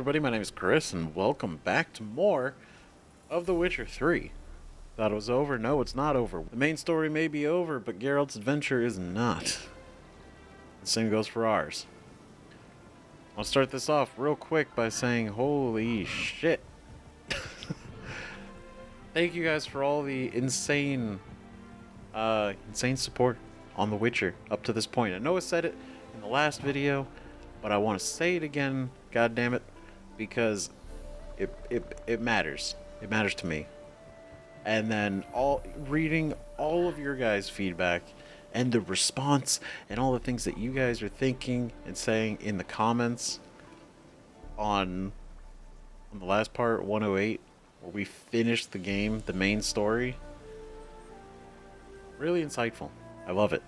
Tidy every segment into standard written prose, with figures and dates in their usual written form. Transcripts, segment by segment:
everybody, my name is Chris, and welcome back to more of The Witcher 3. Thought it was over? No, it's not over. The main story may be over, but Geralt's adventure is not. The same goes for ours. I'll start this off real quick by saying, holy shit. Thank you guys for all the insane support on The Witcher up to this point. I know I said it in the last video, but I want to say it again, god damn it, because it matters. It matters to me. And then reading all of your guys' feedback and the response and all the things that you guys are thinking and saying in the comments on the last part, 108, where we finished the game, the main story. Really insightful. I love it.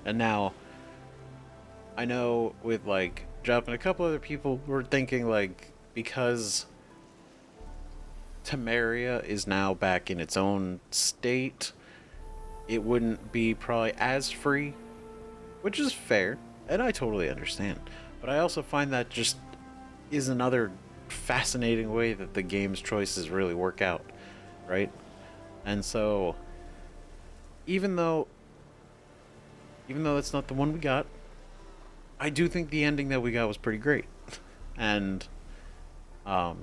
And now, I know with like Jeff and a couple other people were thinking like, because Temeria is now back in its own state, it wouldn't be probably as free, which is fair, and I totally understand. But I also find that just is another fascinating way that the game's choices really work out, right? And so, even though that's not the one we got, I do think the ending that we got was pretty great. And, no.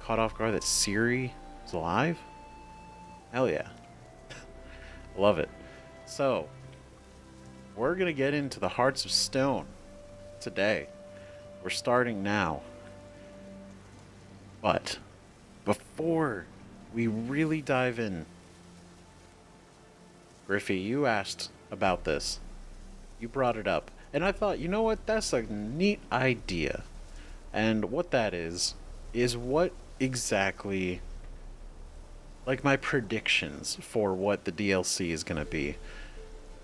Caught off guard that Ciri is alive? Hell yeah. Love it. So, we're gonna get into the Hearts of Stone today. We're starting now. But, before we really dive in, Griffey, you asked about this. You brought it up. And I thought, you know what? That's a neat idea. And what that is what exactly, like, my predictions for what the DLC is going to be.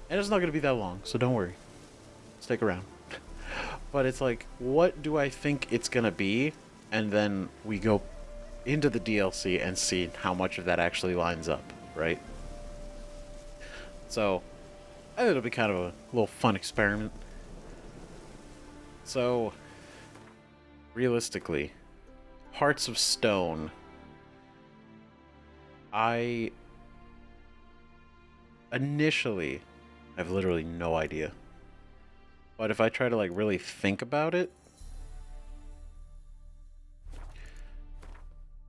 And it's not going to be that long, so don't worry. Stick around. But it's like, what do I think it's going to be? And then we go into the DLC and see how much of that actually lines up, right? So, I think it'll be kind of a little fun experiment. So, realistically, Hearts of Stone, I initially have literally no idea. But if I try to like really think about it,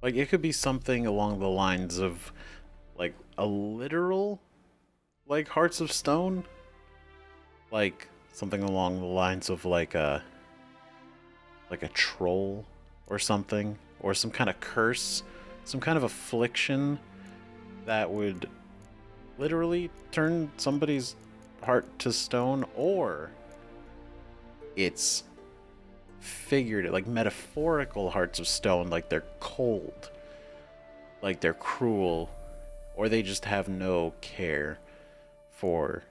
like it could be something along the lines of like a literal like Hearts of Stone, like something along the lines of like a troll or something, or some kind of curse, some kind of affliction that would literally turn somebody's heart to stone, or it's figured, like metaphorical Hearts of Stone, like they're cold, like they're cruel, or they just have no care for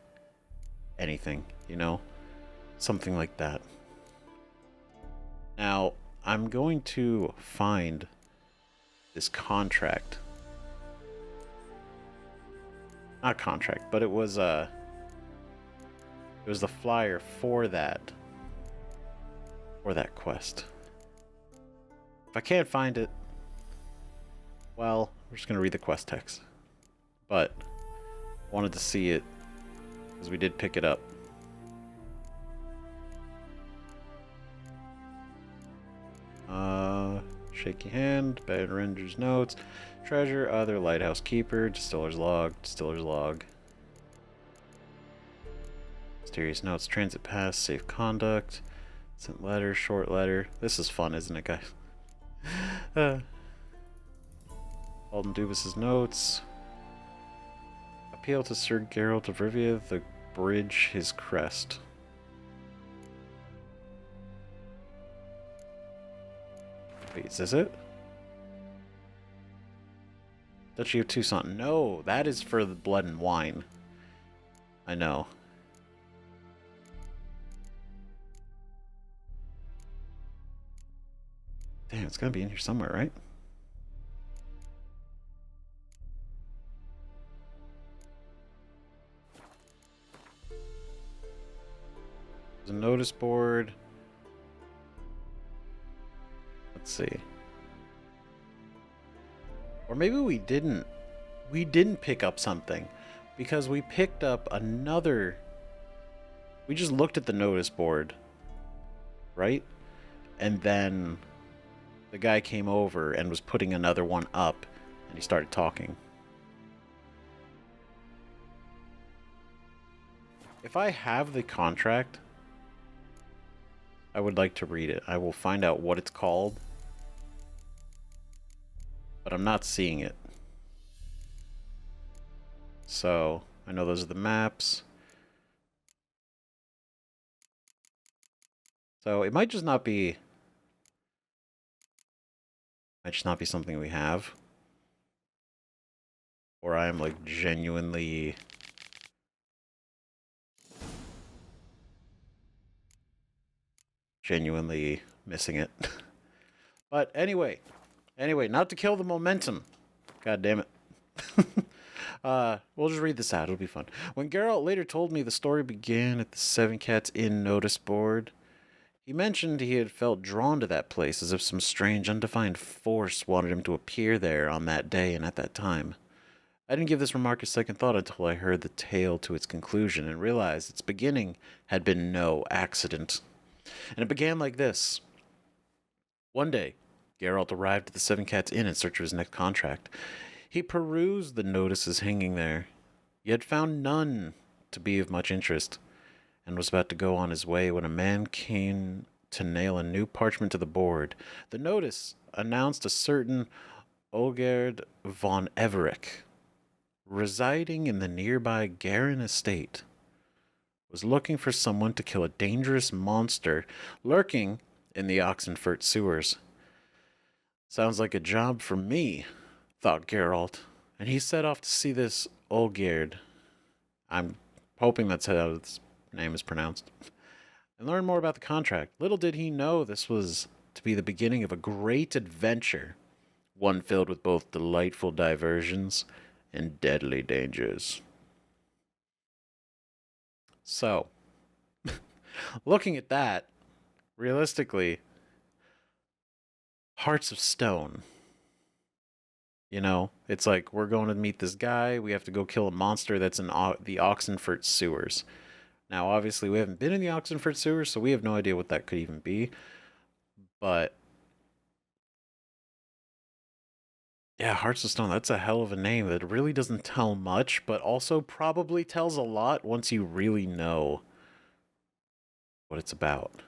anything, you know? Something like that. Now, I'm going to find this contract. Not contract, but it was the flyer for that quest. If I can't find it, well, we're just gonna read the quest text. But wanted to see it because we did pick it up. Shaky hand, bad render's notes, treasure, other lighthouse keeper, distiller's log, mysterious notes, transit pass, safe conduct, sent letter, short letter. This is fun, isn't it, guys? Alden Dubus's notes. Appeal to Sir Geralt of Rivia, the bridge his crest. Wait, is this it? Duchy of Tucson. No, that is for the blood and wine. I know. Damn, it's gotta be in here somewhere, right? There's a notice board. Let's see. Or maybe we didn't. We didn't pick up something. Because we picked up another... We just looked at the notice board. Right? And then the guy came over and was putting another one up. And he started talking. If I have the contract, I would like to read it. I will find out what it's called. But I'm not seeing it. So, I know those are the maps. So, it might just not be... Might just not be something we have. Or I am, like, genuinely... missing it. But anyway, not to kill the momentum. God damn it. We'll just read this out. It'll be fun. When Geralt later told me the story began at the Seven Cats Inn notice board, he mentioned he had felt drawn to that place as if some strange, undefined force wanted him to appear there on that day and at that time. I didn't give this remark a second thought until I heard the tale to its conclusion and realized its beginning had been no accident. And it began like this. One day, Geralt arrived at the Seven Cats Inn in search of his next contract. He perused the notices hanging there, yet found none to be of much interest, and was about to go on his way when a man came to nail a new parchment to the board. The notice announced a certain Olgierd von Everec, residing in the nearby Garin estate, was looking for someone to kill a dangerous monster lurking in the Oxenfurt sewers. Sounds like a job for me, thought Geralt, and he set off to see this Olgierd. I'm hoping that's how his name is pronounced. And learn more about the contract. Little did he know this was to be the beginning of a great adventure, one filled with both delightful diversions and deadly dangers. So, looking at that, realistically, Hearts of Stone. You know, it's like, we're going to meet this guy, we have to go kill a monster that's in the Oxenfurt sewers. Now, obviously, we haven't been in the Oxenfurt sewers, so we have no idea what that could even be. But, yeah, Hearts of Stone, that's a hell of a name that really doesn't tell much, but also probably tells a lot once you really know what it's about.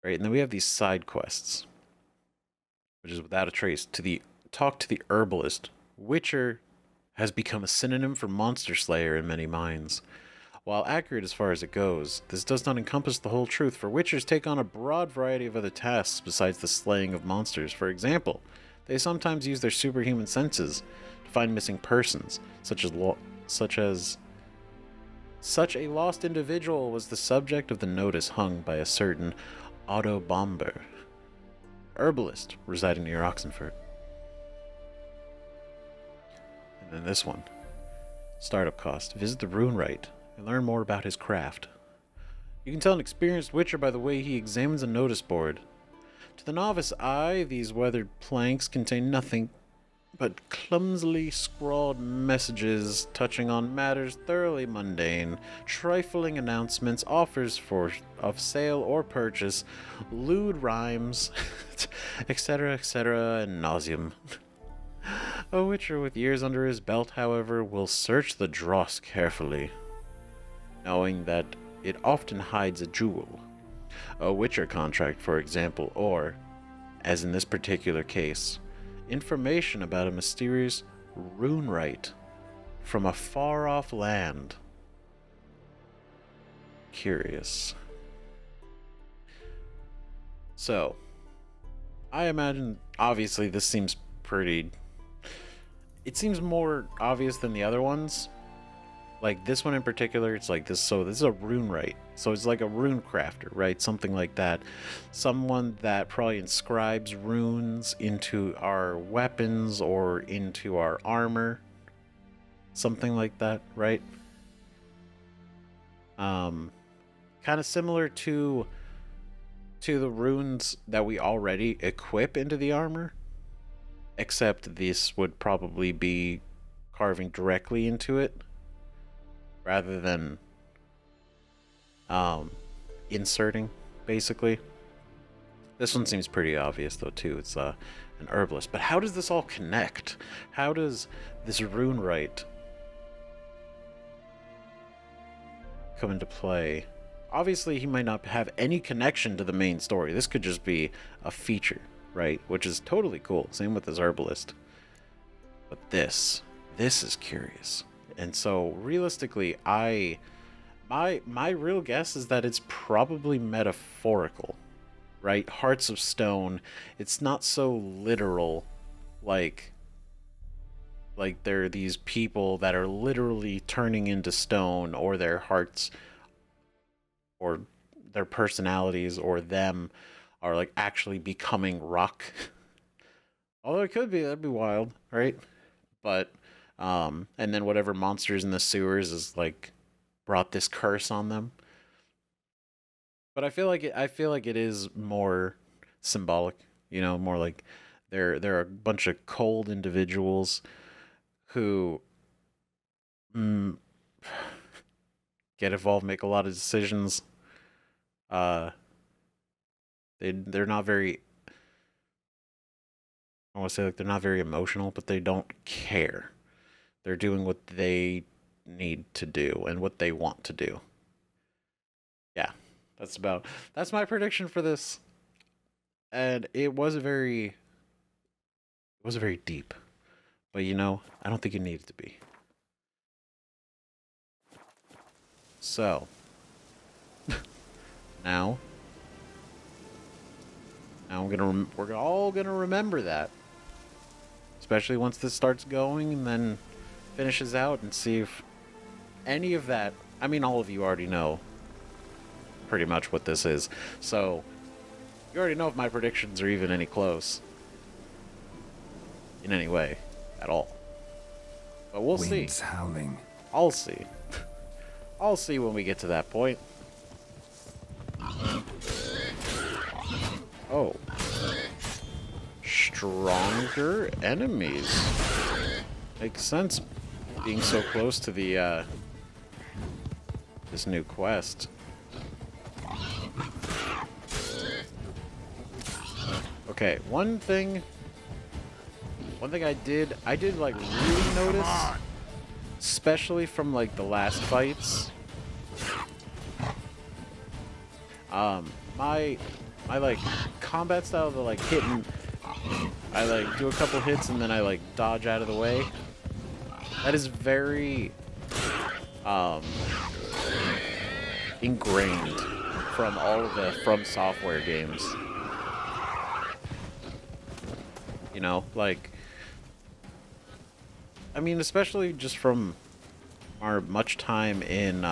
Right, and then we have these side quests, which is without a trace. Talk to the herbalist. Witcher has become a synonym for monster slayer in many minds. While accurate as far as it goes, this does not encompass the whole truth, for Witchers take on a broad variety of other tasks besides the slaying of monsters. For example, they sometimes use their superhuman senses to find missing persons, such a lost individual was the subject of the notice hung by a certain Otto Bomber, herbalist residing near Oxenfurt. And then this one. Startup cost. Visit the Rune Rite and learn more about his craft. You can tell an experienced Witcher by the way he examines a notice board. To the novice eye, these weathered planks contain nothing but clumsily scrawled messages touching on matters thoroughly mundane, trifling announcements, offers of sale or purchase, lewd rhymes, etc., and nauseam. A Witcher with years under his belt, however, will search the dross carefully, knowing that it often hides a jewel. A Witcher contract, for example, or, as in this particular case, information about a mysterious rune rite from a far-off land. Curious. So, I imagine, obviously, this seems pretty... It seems more obvious than the other ones. Like, this one in particular, it's like this, so this is a rune rite. So it's like a rune crafter, right? Something like that. Someone that probably inscribes runes into our weapons or into our armor. Something like that, right? Kind of similar to to the runes that we already equip into the armor, except this would probably be carving directly into it rather than inserting, basically. This one seems pretty obvious though too. It's an herbalist. But how does this all connect? How does this rune rite come into play? Obviously he might not have any connection to the main story. This could just be a feature, right? Which is totally cool. Same with this herbalist. But this is curious. And so realistically, my real guess is that it's probably metaphorical, right? Hearts of stone. It's not so literal, like there are these people that are literally turning into stone, or their hearts or their personalities or them are like actually becoming rock. Although it could be, that'd be wild, right? But and then whatever monsters in the sewers is like brought this curse on them. But I feel like it is more symbolic, you know, more like there are a bunch of cold individuals who get involved, make a lot of decisions. They're not very, I want to say, like, they're not very emotional, but they don't care. They're doing what they need to do and what they want to do. Yeah, that's my prediction for this. And it was very deep. But you know, I don't think it needed to be. So now we're all gonna remember that, especially once this starts going and then finishes out, and see if any of that. I mean, all of you already know pretty much what this is, so you already know if my predictions are even any close in any way at all. But we'll see. Winds howling. I'll see. I'll see when we get to that point. Oh. Stronger enemies. Makes sense, being so close to the, this new quest. Okay, one thing I did like really notice, especially from like the last fights. My like combat style, the like hitting, I like do a couple hits and then I like dodge out of the way. That is very ingrained from all of the From Software games. You know, like, I mean, especially just from our much time in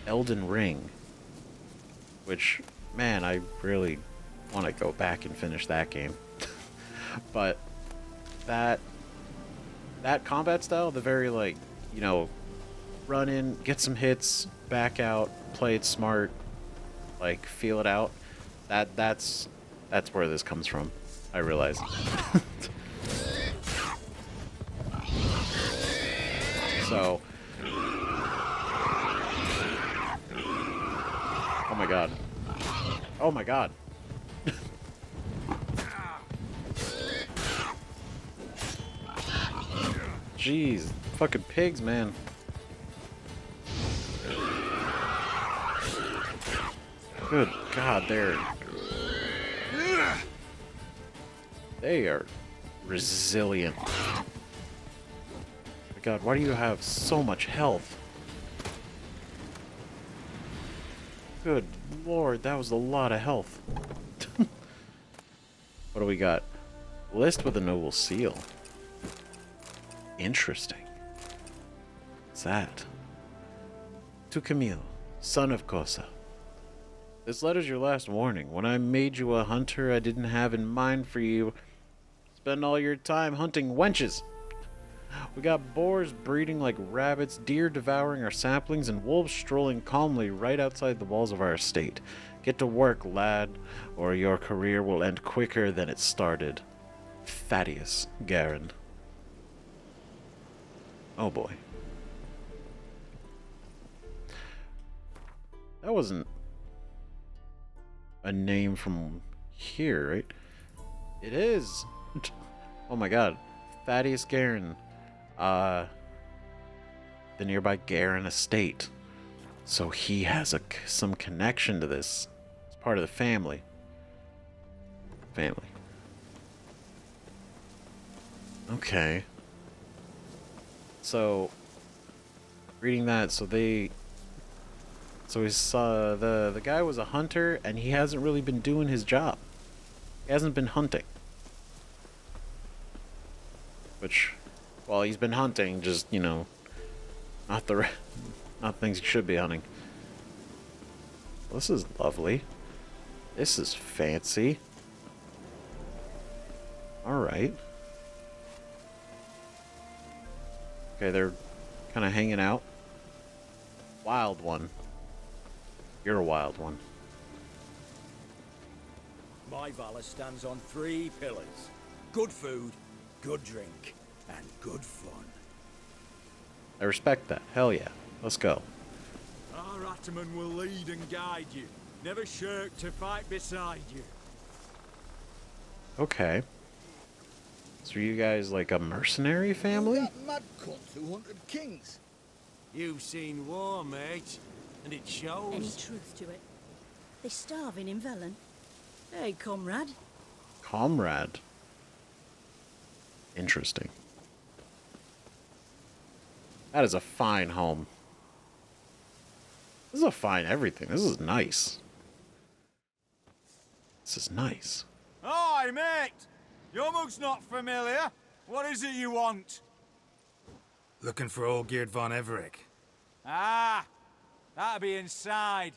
Elden Ring, which, man, I really want to go back and finish that game. But that combat style, the very, like, you know, run in, get some hits, back out, play it smart, like, feel it out, that's where this comes from, I realize. So, oh my god. Oh my god. Jeez, fucking pigs, man. Good god, they are resilient. Oh my god, why do you have so much health? Good lord, that was a lot of health. What do we got? List with a noble seal. Interesting. What's that? To Camille, son of Kosa. This letter's your last warning. When I made you a hunter, I didn't have in mind for you spend all your time hunting wenches. We got boars breeding like rabbits, deer devouring our saplings, and wolves strolling calmly right outside the walls of our estate. Get to work, lad, or your career will end quicker than it started. Thaddeus Garin. Oh boy. That wasn't a name from here, right? It is. Oh my god. Thaddeus Garin. The nearby Garin estate. So he has some connection to this. It's part of the family. Okay. So, reading that, so he's the guy was a hunter, and he hasn't really been doing his job. He hasn't been hunting. Which, well, he's been hunting, just, you know, not things he should be hunting. This is lovely. This is fancy. Alright. Okay, they're kind of hanging out. Wild one. You're a wild one. My valor stands on 3 pillars. Good food, good drink, and good fun. I respect that. Hell yeah. Let's go. Our Ataman will lead and guide you. Never shirk to fight beside you. Okay. So are you guys like a mercenary family? That mad cunt who hunted kings. You've seen war, mate, and it shows. Any truth to it? They starving in Velen. Hey, comrade. Comrade. Interesting. That is a fine home. This is a fine everything. This is nice. This is nice. Hi, mate! Your mug's not familiar. What is it you want? Looking for Olgierd von Everec. Ah, that'll be inside.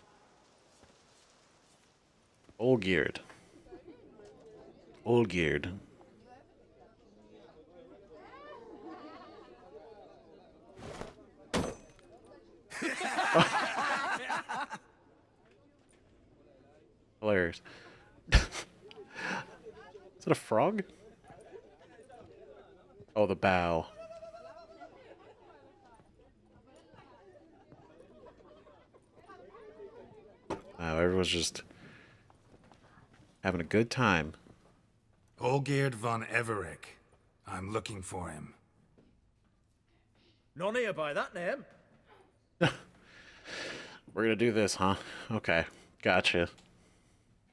Olgierd. Olgierd. Hilarious. Is it a frog? Oh, the bow. Wow, everyone's just having a good time. Olgierd von Everec. I'm looking for him. None here by that name. We're gonna do this, huh? Okay, gotcha.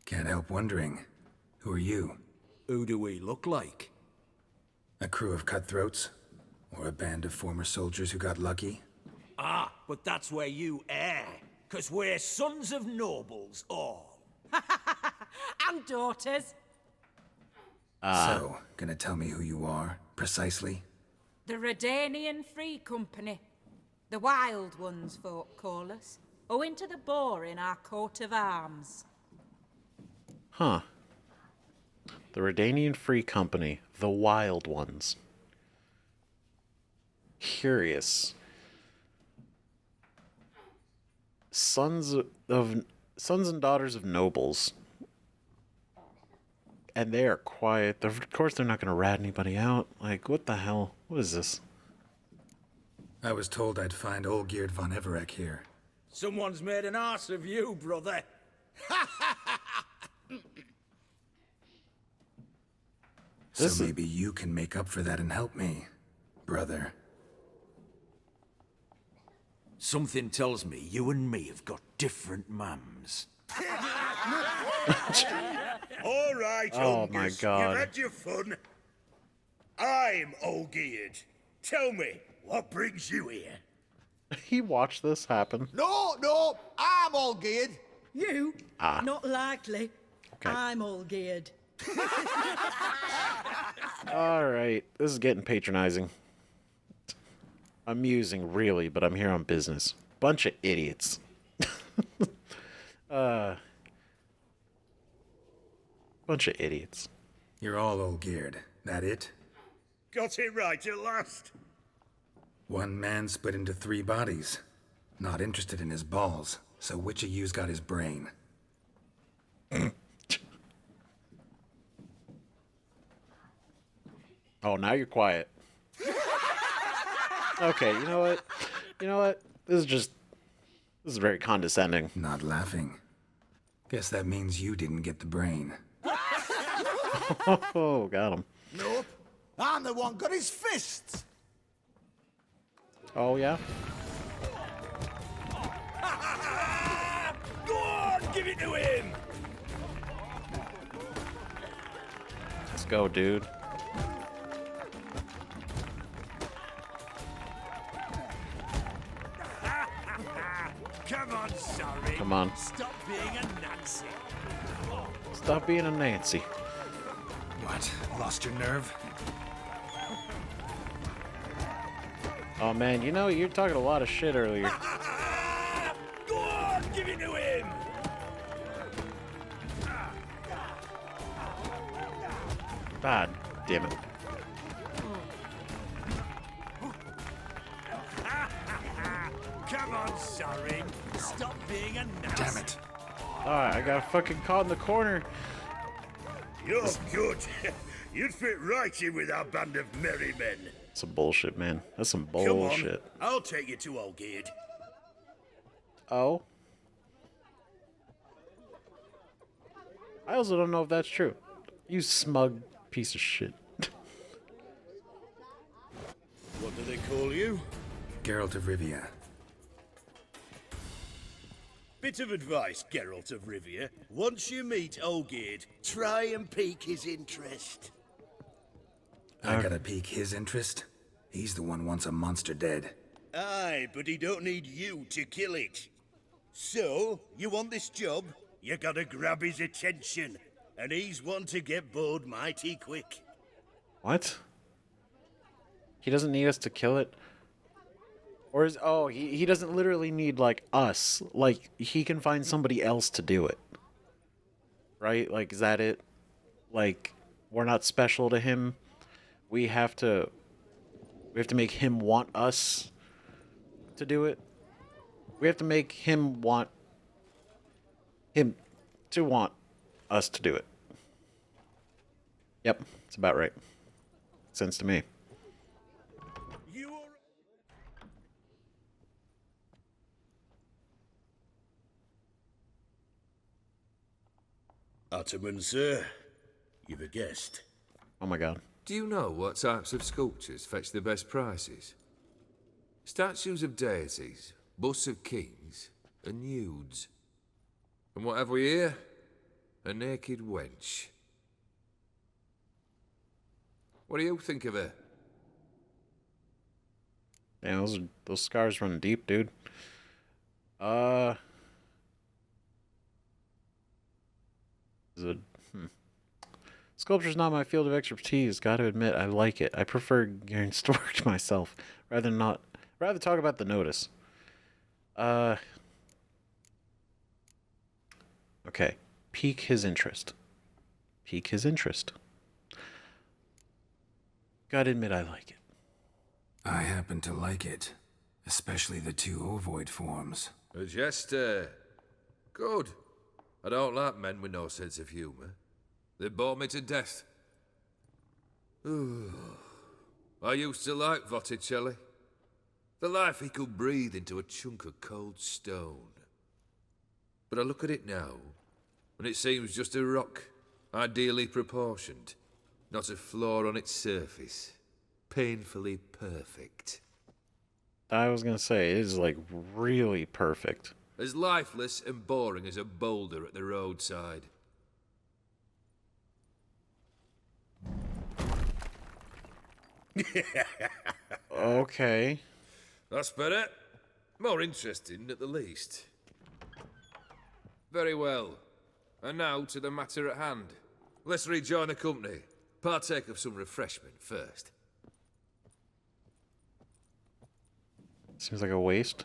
Can't help wondering, who are you? Who do we look like? A crew of cutthroats? Or a band of former soldiers who got lucky? Ah, but that's where you err. 'Cause we're sons of nobles, all. And daughters. So, gonna tell me who you are, precisely? The Redanian Free Company. The Wild Ones, folk call us. Owing to the boar in our coat of arms. Huh. The Redanian Free Company. The Wild Ones. Curious. Sons and daughters of nobles. And they are quiet. Of course they're not going to rat anybody out. Like, what the hell? What is this? I was told I'd find Olgierd von Everec here. Someone's made an arse of you, brother. So maybe you can make up for that and help me, brother. Something tells me you and me have got different mums. All right, Oh my Ungus, God. you've had your fun. I'm Olgierd. Tell me, what brings you here? He watched this happen. No, I'm Olgierd. You? Not likely. Okay. I'm all geared. Alright, this is getting patronizing. Amusing, really, but I'm here on business. Bunch of idiots. Bunch of idiots. You're all Olgierd, that it? Got it right at last. One man split into 3 bodies. Not interested in his balls, so which of you's got his brain? Oh, now you're quiet. Okay, you know what? You know what? This is very condescending. Not laughing. Guess that means you didn't get the brain. Oh, got him. Nope. I'm the one got his fists. Oh, yeah? Go on, give it to him. Let's go, dude. Come on, sorry. Come on. Stop being a Nancy. Stop being a Nancy. What? Lost your nerve? Oh, man, you know, you're talking a lot of shit earlier. Go on, give it to him. God damn it. Come on, sorry. Stop being a Nancy. Damn it. Alright, I got fucking caught in the corner. You're good. You'd fit right in with our band of merry men. Some bullshit, man. That's some Come bullshit. on, I'll take you to Olgierd. Oh? I also don't know if that's true. You smug piece of shit. What do they call you? Geralt of Rivia. Bit of advice, Geralt of Rivia. Once you meet Olgierd, try and pique his interest. I gotta pique his interest. He's the one wants a monster dead. Aye, but he don't need you to kill it. So, you want this job? You gotta grab his attention. And he's one to get bored mighty quick. What? He doesn't need us to kill it? Or is... Oh, he doesn't literally need, like, us. Like, he can find somebody else to do it. Right? Like, is that it? Like, we're not special to him. We have to make him want us to do it. We have to make him want us to do it. Yep, it's about right. Makes sense to me. You are... Ottoman, sir. You've a guest. Oh my god. Do you know what types of sculptures fetch the best prices? Statues of deities, busts of kings, and nudes. And what have we here? A naked wench. What do you think of her? Yeah, those scars run deep, dude. Sculpture's not my field of expertise. Gotta admit, I like it. I prefer Garin's story to myself, rather talk about the notice. Okay. Pique his interest. Pique his interest. Gotta admit, I like it. I happen to like it. Especially the 2 ovoid forms. A jester. Good. I don't like men with no sense of humour. They bore me to death. I used to like Botticelli. The life he could breathe into a chunk of cold stone. But I look at it now, and it seems just a rock, ideally proportioned. Not a flaw on its surface. Painfully perfect. I was gonna say, it is like really perfect. As lifeless and boring as a boulder at the roadside. Okay. That's better. More interesting, at the least. Very well. And now to the matter at hand. Let's rejoin the company. Partake of some refreshment first. Seems like a waste.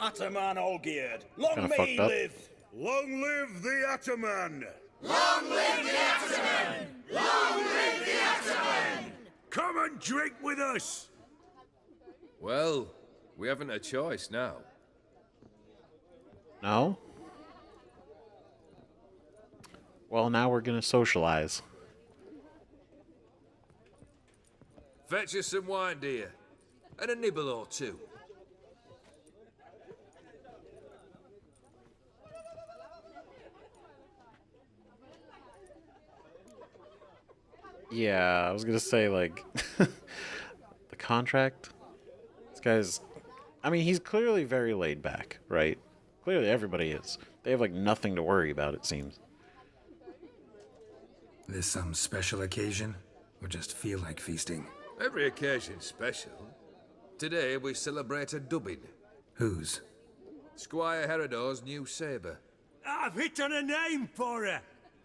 Ataman Olgierd, long Kinda may fucked he up. live! Long live the Ataman! Come and drink with us! Well, we haven't a choice now. No? Well, now we're gonna socialize. Fetch us some wine, dear. And a nibble or two. Yeah, I was gonna say, like, the contract. This guy's. I mean, he's clearly very laid back, right? Clearly, everybody is. They have, like, nothing to worry about, it seems. This some special occasion? Or just feel like feasting? Every occasion's special. Today we celebrate a dubbing. Whose? Squire Herodor's new sabre. I've hit on a name for her.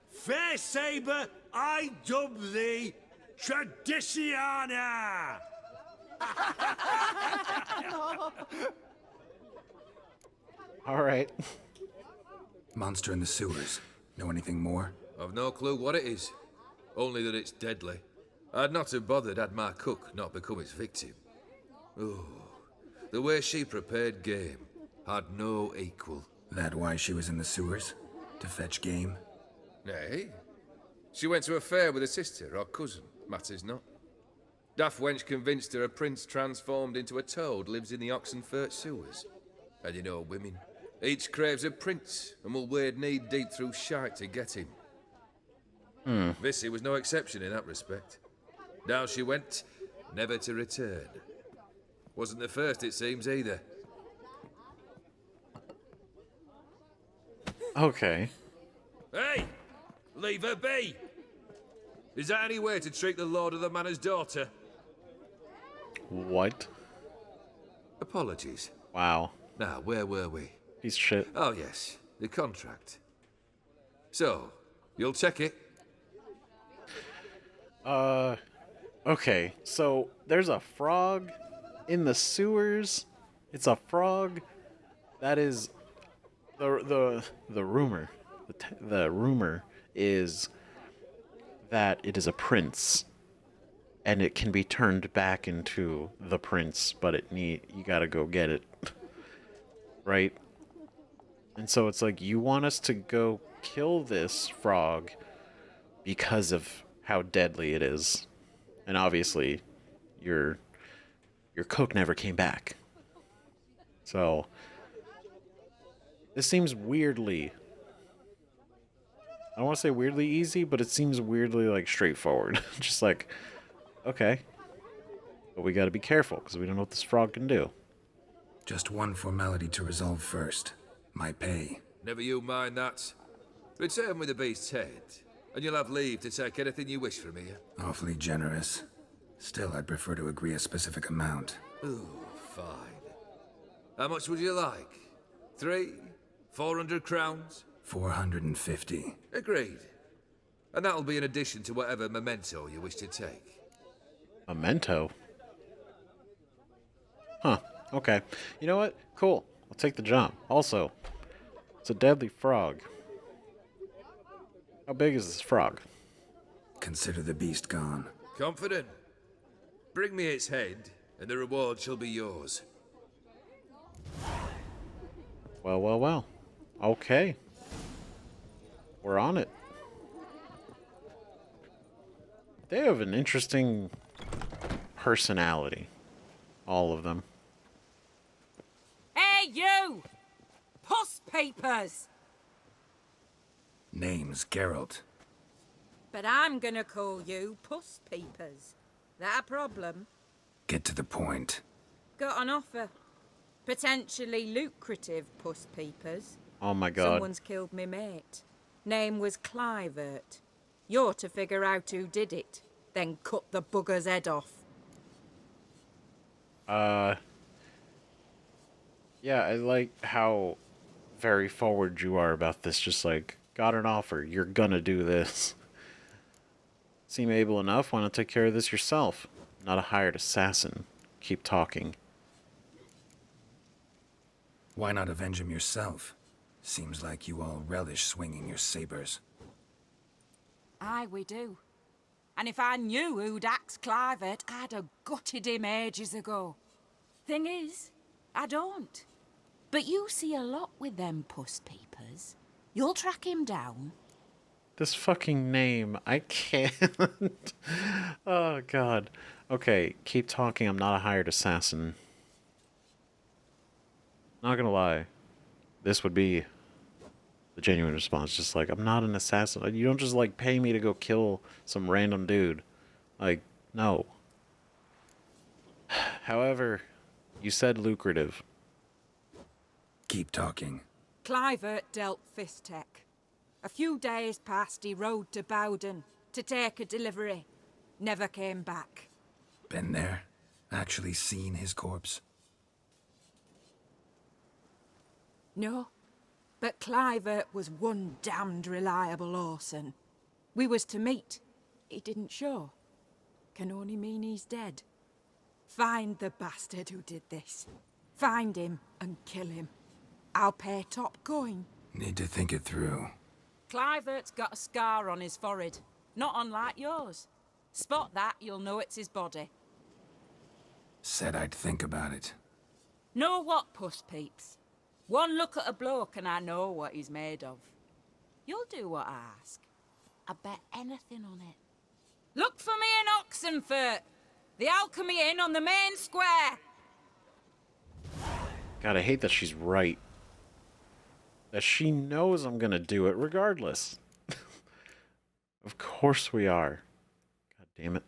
Fair Sabre, I dub thee Tradiciana. All right. Monster in the sewers. Know anything more? I've no clue what it is. Only that it's deadly. I'd not have bothered had my cook not become its victim. Oh, the way she prepared game had no equal. That why she was in the sewers? To fetch game? Nay. She went to a fair with a sister or cousin, matters not. Daft wench convinced her a prince transformed into a toad lives in the Oxenfurt sewers. And you know women. Each craves a prince and will wade knee-deep through shite to get him. Vissy was no exception in that respect. Down she went, never to return. Wasn't the first, it seems, either. Okay. Hey! Leave her be! Is that any way to treat the lord of the manor's daughter? What? Apologies. Wow. Now, where were we? Piece of shit. Oh, yes, the contract. So, you'll check it? Okay. So, there's a frog in the sewers. It's a frog that is the rumor. The rumor is that it is a prince, and it can be turned back into the prince, but you gotta go get it, right? And so it's like, you want us to go kill this frog because of how deadly it is, and obviously, your cook never came back. So this seems weirdly. I don't want to say weirdly easy, but it seems weirdly, like, straightforward. Just like, okay. But we gotta be careful, because we don't know what this frog can do. Just one formality to resolve first. My pay. Never you mind that. Return with the beast's head, and you'll have leave to take anything you wish from here. Awfully generous. Still, I'd prefer to agree a specific amount. Ooh, fine. How much would you like? 400 crowns? 450. Agreed. And that'll be in addition to whatever memento you wish to take. Memento? Huh. Okay. You know what? Cool. I'll take the job. Also, it's a deadly frog. How big is this frog? Consider the beast gone. Confident? Bring me its head, and the reward shall be yours. Well. Okay. We're on it. They have an interesting personality. All of them. Hey, you! Puss papers! Name's Geralt. But I'm gonna call you Puss Peepers. That a problem? Get to the point. Got an offer. Potentially lucrative Puss Peepers. Oh my god. Someone's killed me mate. Name was Clivert. You're to figure out who did it, then cut the bugger's head off. Yeah, I like how very forward you are about this. Just like, got an offer, you're gonna do this. Seem able enough, why not take care of this yourself? Not a hired assassin. Keep talking. Why not avenge him yourself? Seems like you all relish swinging your sabers. Aye, we do. And if I knew who'd axed Clivert, I'd have gutted him ages ago. Thing is, I don't. But you see a lot with them puss peepers. You'll track him down. This fucking name, I can't. Oh, God. Okay, keep talking. I'm not a hired assassin. Not gonna lie. This would be the genuine response. Just like, I'm not an assassin. You don't just, like, pay me to go kill some random dude. Like, no. However, you said lucrative. Keep talking. Clivert dealt Fistech. A few days past, he rode to Bowden to take a delivery. Never came back. Been there? Actually seen his corpse? No, but Clivert was one damned reliable Orson. We was to meet. He didn't show. Can only mean he's dead. Find the bastard who did this. Find him and kill him. I'll pay top coin. Need to think it through. Clivert's got a scar on his forehead, not unlike yours. Spot that, you'll know it's his body. Said I'd think about it. Know what, puss peeps? One look at a bloke and I know what he's made of. You'll do what I ask. I bet anything on it. Look for me in Oxenfurt! The Alchemy Inn on the main square! God, I hate that she's right. That she knows I'm gonna do it regardless. Of course we are. God damn it.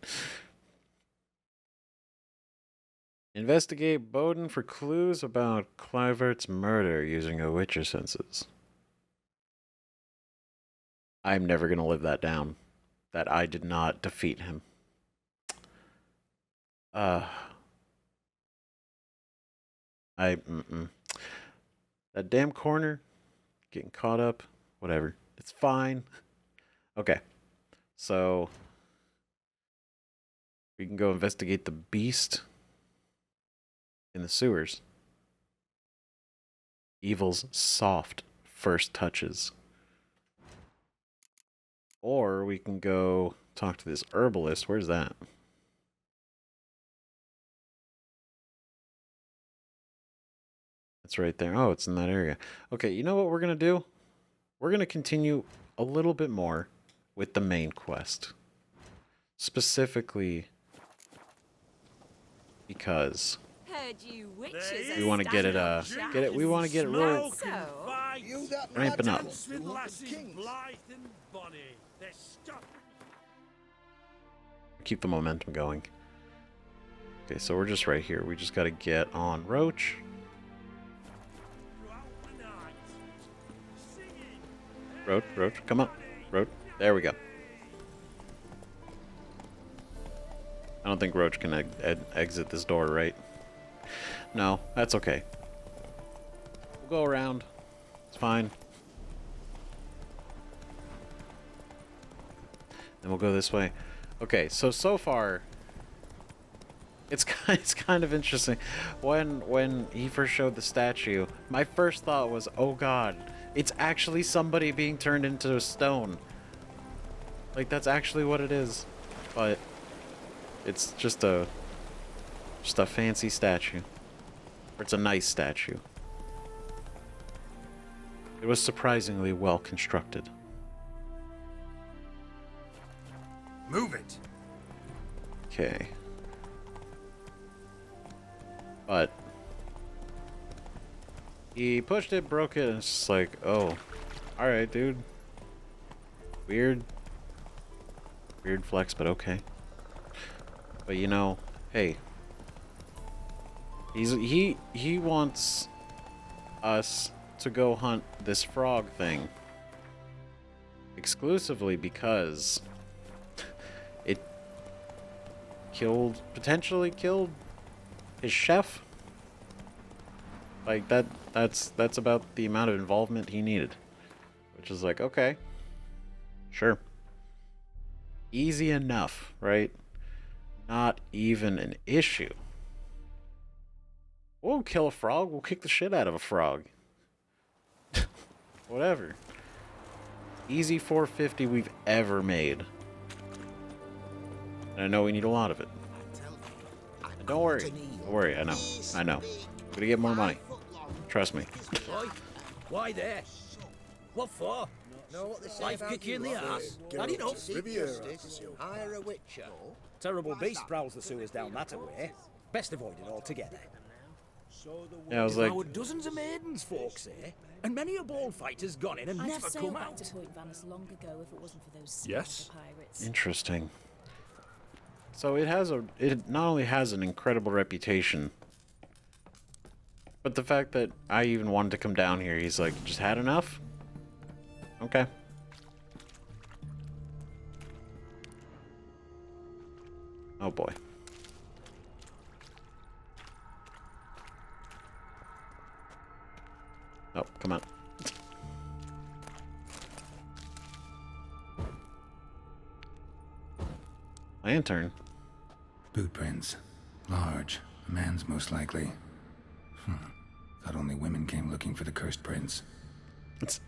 Investigate Bowden for clues about Clivert's murder using a Witcher senses. I'm never gonna live that down. That I did not defeat him. That damn corner, getting caught up, whatever. It's fine. Okay, so we can go investigate the beast in the sewers. Evil's soft first touches. Or we can go talk to this herbalist. Where's that? It's right there. Oh, it's in that area. Okay, you know what we're going to do? We're going to continue a little bit more with the main quest. Specifically because Heard you witches There we are want to get it standing we want to get it real So, ramping up. Keep the momentum going. Okay, so we're just right here. We just got to get on Roach. Roach, come on. Roach, there we go. I don't think Roach can exit this door, right? No, that's okay. We'll go around. It's fine. Then we'll go this way. Okay, so far, it's kind of interesting. When he first showed the statue, my first thought was, oh god, it's actually somebody being turned into a stone. Like, that's actually what it is. But it's just a fancy statue. Or it's a nice statue. It was surprisingly well constructed. Move it! Okay. But he pushed it, broke it, and it's just like, oh, alright, dude. Weird flex, but okay. But you know, hey. He wants us to go hunt this frog thing. Exclusively because it potentially killed his chef. Like that's about the amount of involvement he needed. Which is like, okay. Sure. Easy enough, right? Not even an issue. We'll kill a frog, we'll kick the shit out of a frog. Whatever. Easy 450 we've ever made. And I know we need a lot of it. And don't worry. Don't worry, I know. I know. I'm gonna get more money. Trust me. Why? Why there? What for? Life kick you in the ass. Had enough? Hire a witcher. Terrible beast prowls the sewers down that away. Best avoid it altogether. Yeah, I was like, Devoured dozens of maidens, folks say, and many a ball fighter's gone in and I'd never sailed come back out. to Point Vanis long ago if it wasn't for those Yes. pirates. interesting. So it not only has an incredible reputation, but the fact that I even wanted to come down here, he's like, just had enough? Okay. Oh boy. Oh, come on. Lantern. Boot prints. Large. A man's most likely. Thought only women came looking for the cursed prince. It's...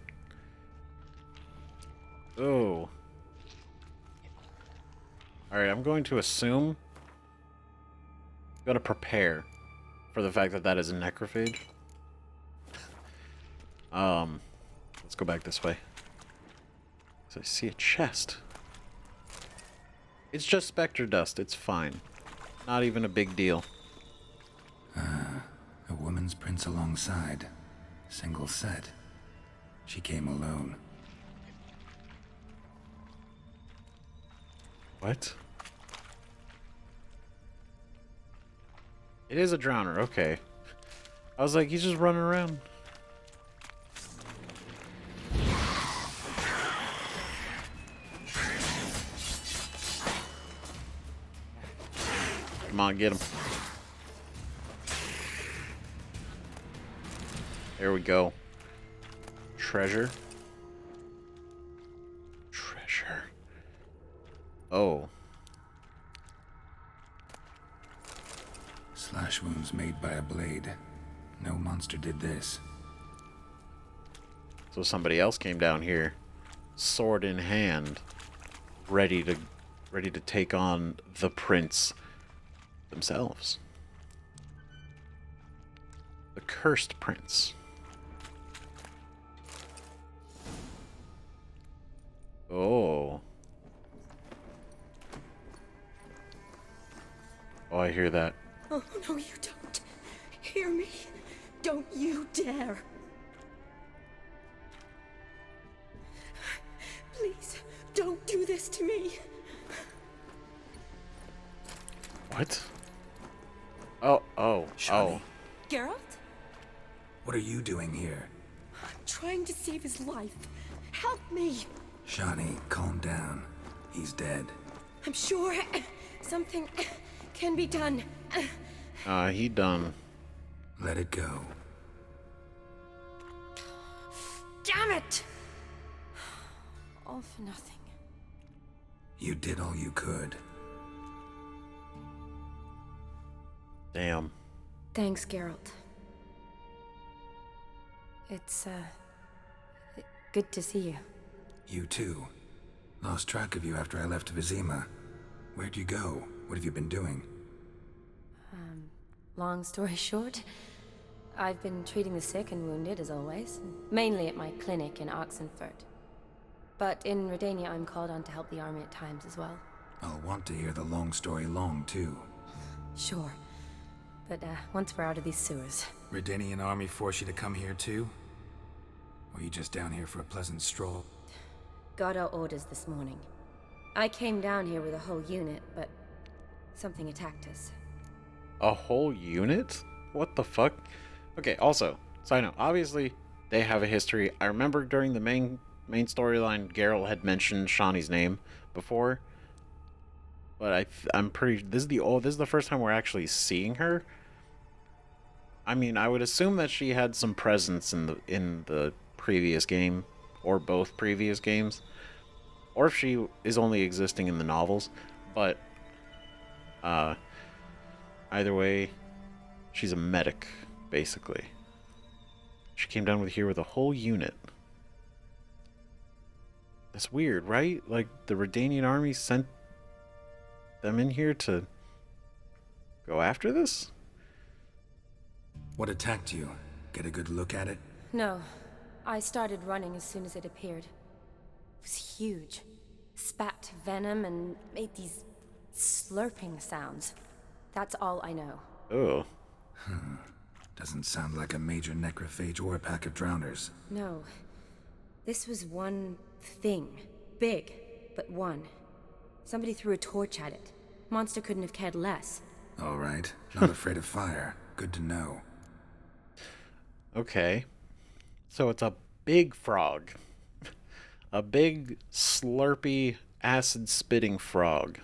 Oh. Alright, I'm going to assume... Gotta prepare for the fact that that is a necrophage. Let's go back this way. So I see a chest. It's just specter dust, it's fine. Not even a big deal. A woman's prints alongside. Single set. She came alone. What? It is a drowner, okay. I was like, he's just running around. Come on, get him. There we go. Treasure. Treasure. Oh. Slash wounds made by a blade. No monster did this. So somebody else came down here, sword in hand, ready to take on the prince themselves. The cursed prince. Oh. Oh, I hear that. Oh, no, you don't. Hear me. Don't you dare. Please, don't do this to me. What? Oh. Shani, Geralt? what are you doing here? I'm trying to save his life. Help me. Shani, calm down. He's dead. I'm sure something can be done. He done. Let it go. Damn it! All for nothing. You did all you could. Damn. Thanks, Geralt. It's, good to see you. You too. Lost track of you after I left Vizima. Where'd you go? What have you been doing? Long story short, I've been treating the sick and wounded, as always. Mainly at my clinic in Oxenfurt. But in Redania, I'm called on to help the army at times as well. I'll want to hear the long story long, too. Sure. But, once we're out of these sewers. Redanian army force you to come here, too? Or you just down here for a pleasant stroll? Got our orders this morning. I came down here with a whole unit, but something attacked us. A whole unit? What the fuck? Okay, also, side note, obviously, they have a history. I remember during the main storyline, Geralt had mentioned Shani's name before. But I'm pretty... This is the first time we're actually seeing her. I mean, I would assume that she had some presence in the previous game. Or both previous games. Or if she is only existing in the novels. But... either way, she's a medic, basically. She came down here with a whole unit. That's weird, right? Like, the Redanian army sent them in here to go after this? What attacked you? Get a good look at it? No. I started running as soon as it appeared. It was huge. Spat venom and made these slurping sounds. That's all I know. Oh. Doesn't sound like a major necrophage or a pack of drowners. No. This was one thing. Big, but one. Somebody threw a torch at it. Monster couldn't have cared less. All right. Not afraid of fire. Good to know. Okay. So it's a big frog. A big, slurpy, acid-spitting frog.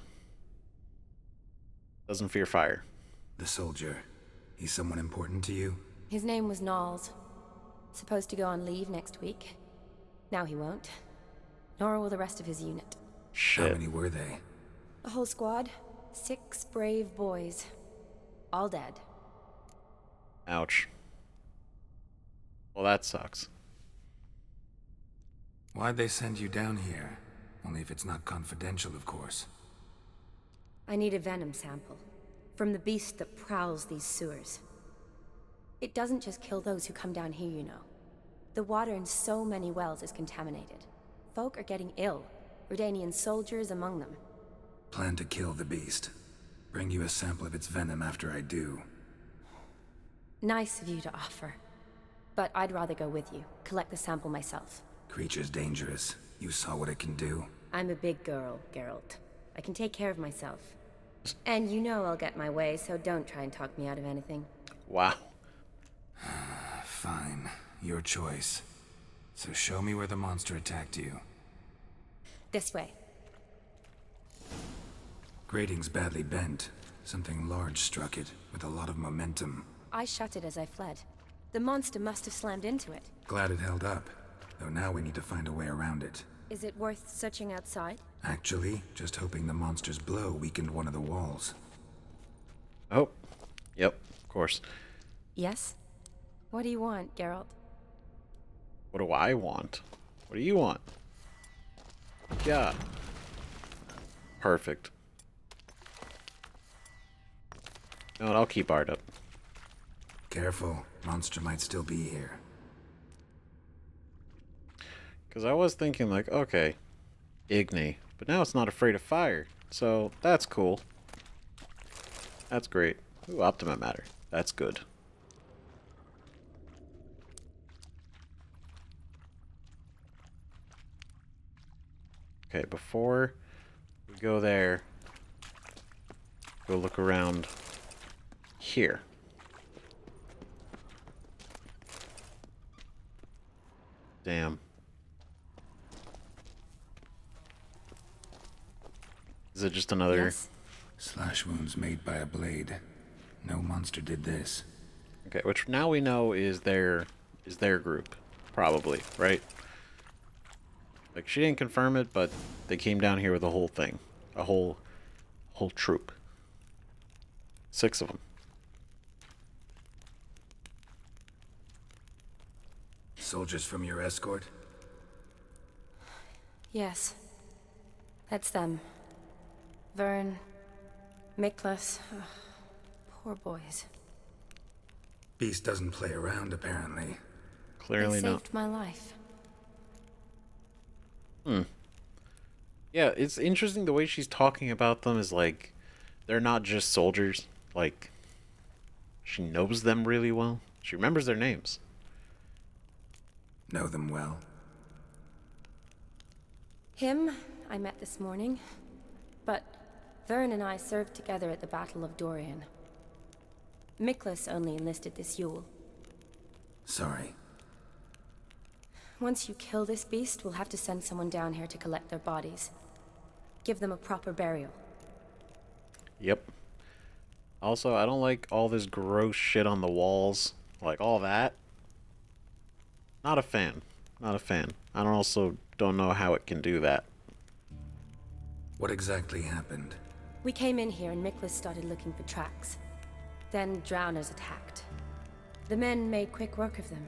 Doesn't fear fire. The soldier. He's someone important to you? His name was Knowles. Supposed to go on leave next week. Now he won't. Nor will the rest of his unit. Shit. How many were they? A whole squad. 6 brave boys. All dead. Ouch. Well, that sucks. Why'd they send you down here? Only if it's not confidential, of course. I need a venom sample. From the beast that prowls these sewers. It doesn't just kill those who come down here, you know. The water in so many wells is contaminated. Folk are getting ill. Redanian soldiers among them. Plan to kill the beast. Bring you a sample of its venom after I do. Nice of you to offer. But I'd rather go with you. Collect the sample myself. Creature's dangerous. You saw what it can do. I'm a big girl, Geralt. I can take care of myself. And you know I'll get my way, so don't try and talk me out of anything. Wow. Fine. Your choice. So show me where the monster attacked you. This way. Grating's badly bent. Something large struck it, with a lot of momentum. I shut it as I fled. The monster must have slammed into it. Glad it held up. Though now we need to find a way around it. Is it worth searching outside? Actually, just hoping the monster's blow weakened one of the walls. Oh. Yep, of course. Yes? What do you want, Geralt? What do I want? What do you want? Yeah. Perfect. No, I'll keep Art up. Careful. Monster might still be here. Because I was thinking, like, okay, Igni. But now it's not afraid of fire. So, that's cool. That's great. Ooh, Optima Matter. That's good. Okay, before we go there, go look around here. Damn. Is it just another... Yes. Slash wounds made by a blade. No monster did this. Okay, which now we know is their group. Probably, right? Like, she didn't confirm it, but they came down here with a whole thing. A whole troop. 6 of them. Soldiers from your escort? Yes. That's them. Vern, Miklas. Poor boys. Beast doesn't play around, apparently. Clearly They not. saved my life. Yeah, it's interesting the way she's talking about them is like, they're not just soldiers. Like, she knows them really well. She remembers their names. Know them well. Him, I met this morning. But Vern and I served together at the Battle of Dorian. Miklas only enlisted this Yule. Sorry. Once you kill this beast, we'll have to send someone down here to collect their bodies. Give them a proper burial. Yep. Also, I don't like all this gross shit on the walls. Like, all that. Not a fan. Not a fan. I don't know how it can do that. What exactly happened? We came in here and Miklas started looking for tracks. Then drowners attacked. The men made quick work of them.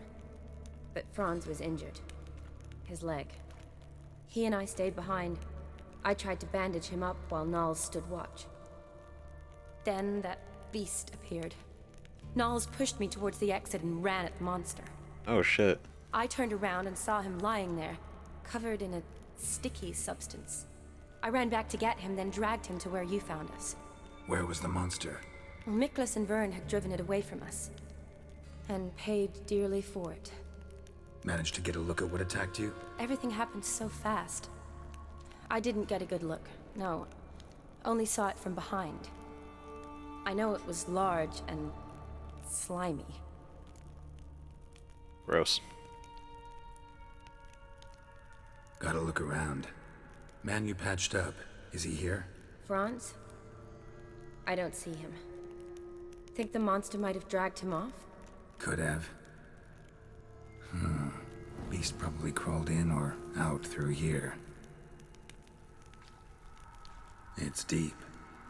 But Franz was injured. His leg. He and I stayed behind. I tried to bandage him up while Knowles stood watch. Then that beast appeared. Knowles pushed me towards the exit and ran at the monster. Oh shit. I turned around and saw him lying there, covered in a sticky substance. I ran back to get him, then dragged him to where you found us. Where was the monster? Miklas and Vern had driven it away from us. And paid dearly for it. Managed to get a look at what attacked you? Everything happened so fast. I didn't get a good look, no. Only saw it from behind. I know it was large and slimy. Gross. Gotta look around. Man you patched up, is he here? Franz? I don't see him. Think the monster might have dragged him off? Could have. Beast probably crawled in or out through here. It's deep.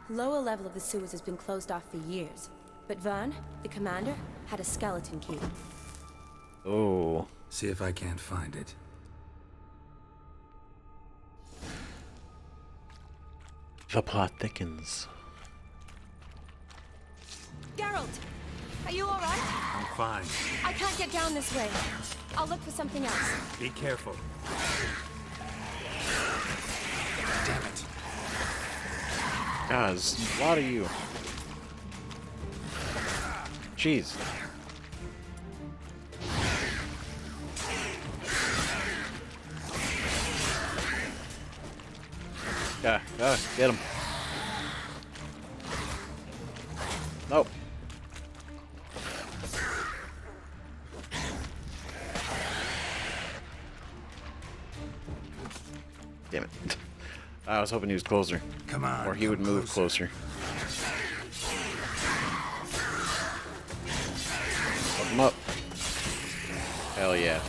Lower level of the sewers has been closed off for years. But Vern, the commander, had a skeleton key. Oh. See if I can't find it. The plot thickens. Geralt! Are you alright? I'm fine. I can't get down this way. I'll look for something else. Be careful. Damn it. God, there's a lot of you. Jeez. Yeah, get him. Nope. Damn it. I was hoping he was closer. Come on. Or he would move closer. Hook him up. Hell yeah.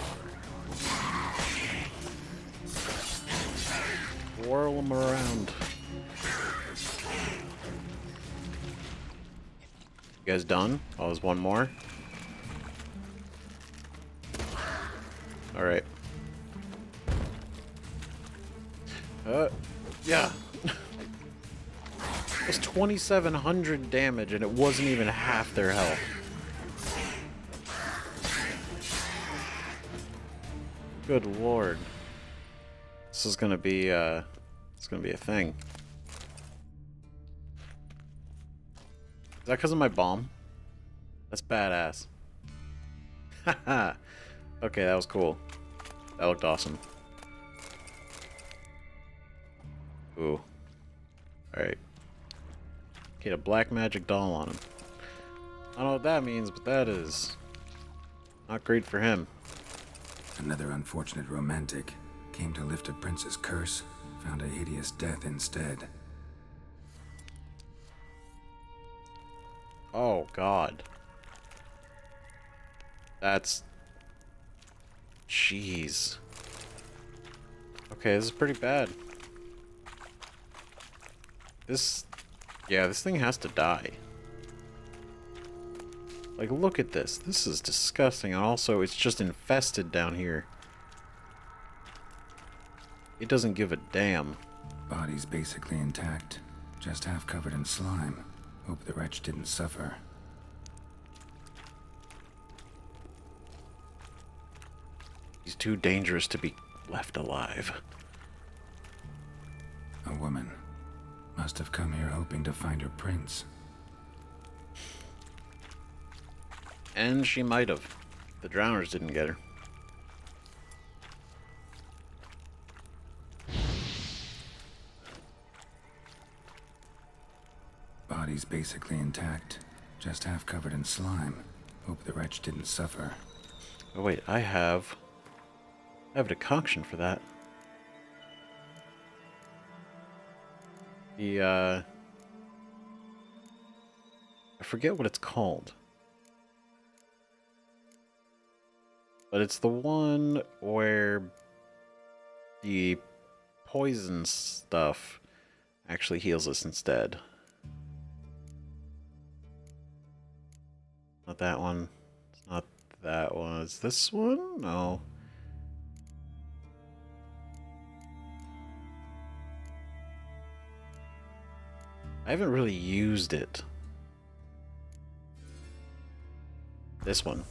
Whirl him around. You guys done? Oh, there's one more. Alright. Yeah. It was 2,700 damage and it wasn't even half their health. Good lord. This is gonna be, it's gonna be a thing. Is that because of my bomb? That's badass. Haha. Okay, that was cool. That looked awesome. Ooh. Alright. Get a black magic doll on him. I don't know what that means, but that is not great for him. Another unfortunate romantic. Came to lift a prince's curse, found a hideous death instead. Oh, God. That's... Jeez. Okay, this is pretty bad. Yeah, this thing has to die. Like, look at this. This is disgusting. And also, it's just infested down here. It doesn't give a damn. Body's basically intact, just half covered in slime. Hope the wretch didn't suffer. He's too dangerous to be left alive. A woman. Must have come here hoping to find her prince. And she might have. The drowners didn't get her. Body's basically intact, just half covered in slime. Hope the wretch didn't suffer. Oh wait, I have a decoction for that. I forget what it's called. But it's the one where the poison stuff actually heals us instead. Not that one. It's not that one. Is this one? No. I haven't really used it. This one.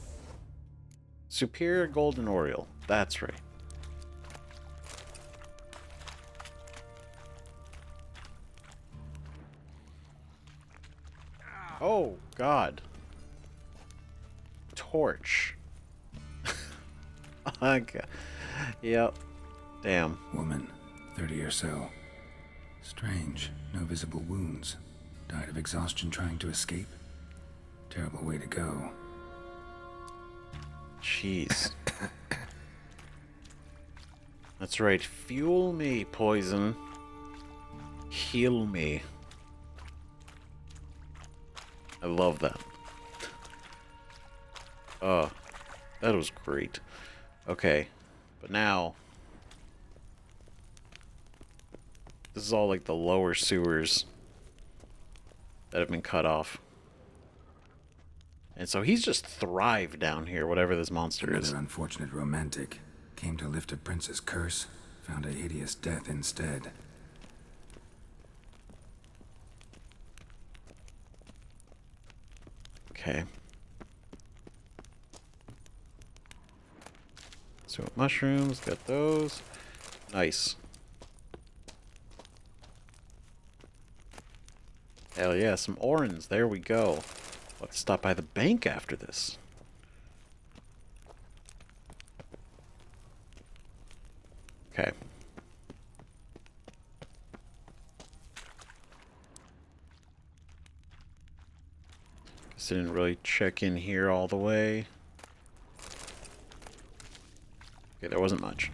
Superior Golden Oriole. That's right. Oh, God. Torch. Okay. Yep. Damn. Woman, 30 or so. Strange. No visible wounds. Died of exhaustion trying to escape. Terrible way to go. Jeez. That's right. Fuel me, poison. Heal me. I love that. Oh, that was great. Okay, but now this is all like the lower sewers that have been cut off. And so he's just thrived down here, whatever this monster is. Another unfortunate romantic. Came to lift a prince's curse, found a hideous death instead. Okay. So mushrooms, got those. Nice. Hell yeah, some orange. There we go. Let's stop by the bank after this. Okay. Guess I didn't really check in here all the way. Okay, there wasn't much.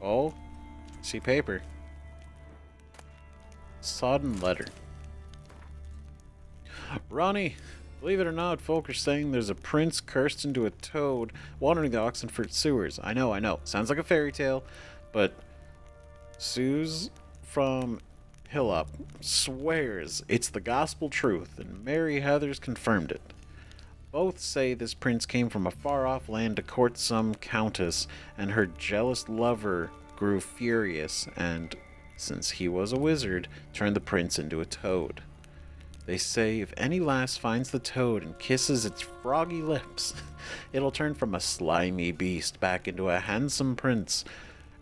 Oh, see paper. Sodden letter. Ronnie, believe it or not, folk are saying there's a prince cursed into a toad wandering the Oxenfurt sewers. I know. Sounds like a fairy tale, but Suze from Hillup swears it's the gospel truth, and Mary Heather's confirmed it. Both say this prince came from a far-off land to court some countess, and her jealous lover grew furious, and, since he was a wizard, turned the prince into a toad. They say if any lass finds the toad and kisses its froggy lips, it'll turn from a slimy beast back into a handsome prince,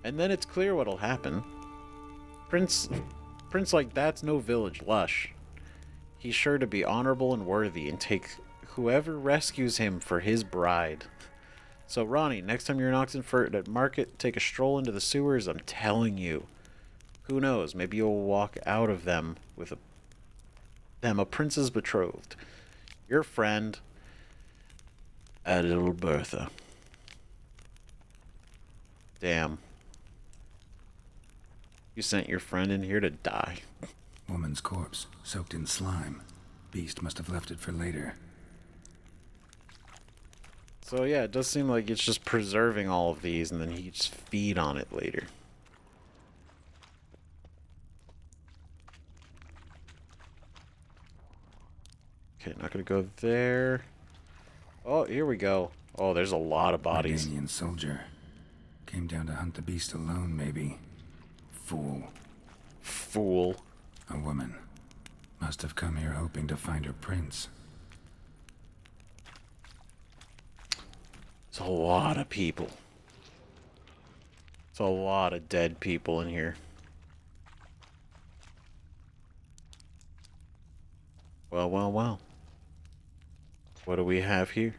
and then it's clear what'll happen. Prince like that's no village lush. He's sure to be honorable and worthy, and take whoever rescues him for his bride. So Ronnie, next time you're in Oxenfurt at market, take a stroll into the sewers. I'm telling you. Who knows, maybe you'll walk out of them with a prince's betrothed. Your friend, little Bertha. Damn. You sent your friend in here to die. Woman's corpse, soaked in slime. Beast must have left it for later. So yeah, it does seem like it's just preserving all of these, and then he just feed on it later. Okay, not gonna go there. Oh, here we go. Oh, there's a lot of bodies. Arganian soldier. Came down to hunt the beast alone, maybe. Fool. Fool. A woman. Must have come here hoping to find her prince. It's a lot of people. It's a lot of dead people in here. Well. What do we have here?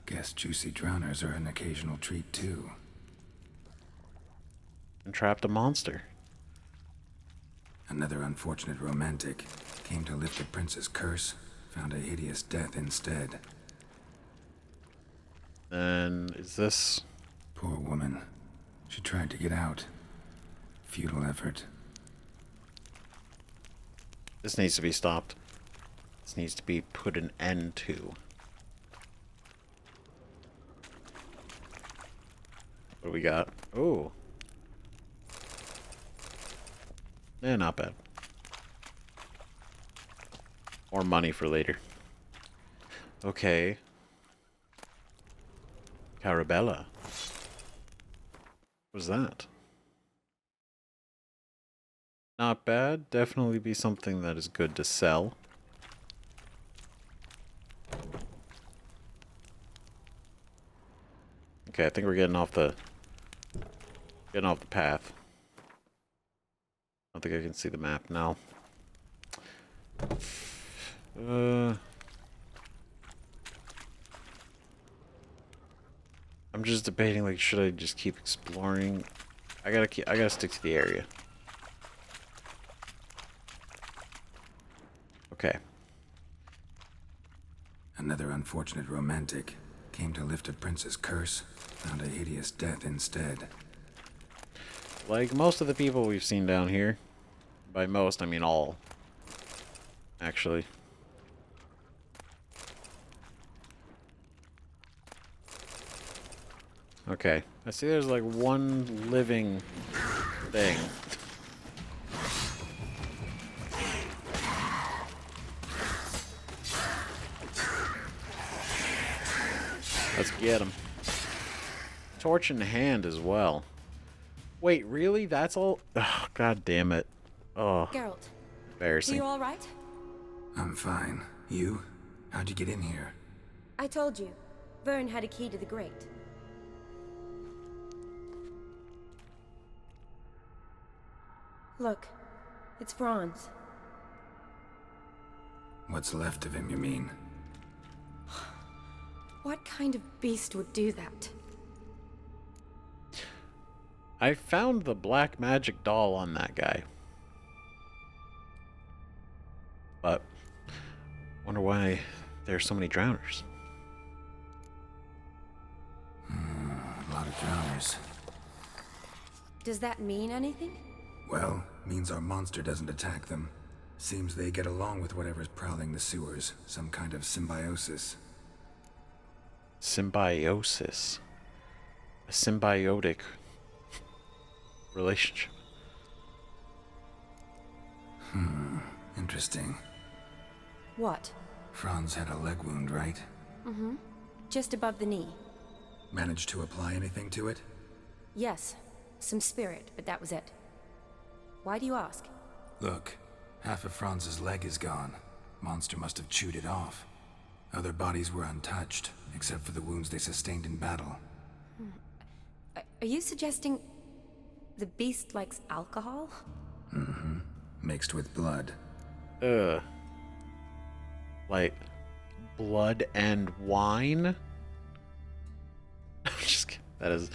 Guess juicy drowners are an occasional treat too. And trapped a monster. Another unfortunate romantic. Came to lift the prince's curse, found a hideous death instead. And is this... Poor woman. She tried to get out. Futile effort. This needs to be stopped. This needs to be put an end to. What do we got? Oh. Eh, not bad. More money for later. Okay. Carabella. What was that? Not bad. Definitely be something that is good to sell. Okay, I think we're getting off the path. I don't think I can see the map now. I'm just debating, like, should I just keep exploring? I gotta stick to the area. Okay. Another unfortunate romantic came to lift a prince's curse, found a hideous death instead. Like most of the people we've seen down here. By most, I mean all. Actually. Okay. I see there's like one living thing. Let's get him. Torch in hand as well. Wait, really? That's all? Oh, God damn it. Oh, Geralt, embarrassing. you all right? I'm fine. You? How'd you get in here? I told you. Vern had a key to the grate. Look, it's Franz. What's left of him, you mean? What kind of beast would do that? I found the black magic doll on that guy. But, wonder why there's so many drowners. A lot of drowners. Does that mean anything? Well, means our monster doesn't attack them. Seems they get along with whatever's prowling the sewers. Some kind of symbiosis. Symbiosis. A symbiotic relationship. Interesting. What? Franz had a leg wound, right? Mm-hmm. Just above the knee. Managed to apply anything to it? Yes. Some spirit, but that was it. Why do you ask? Look, half of Franz's leg is gone. Monster must have chewed it off. Other bodies were untouched, except for the wounds they sustained in battle. Are you suggesting the beast likes alcohol? Mm-hmm. Mixed with blood. Like, blood and wine? I'm just kidding. That is,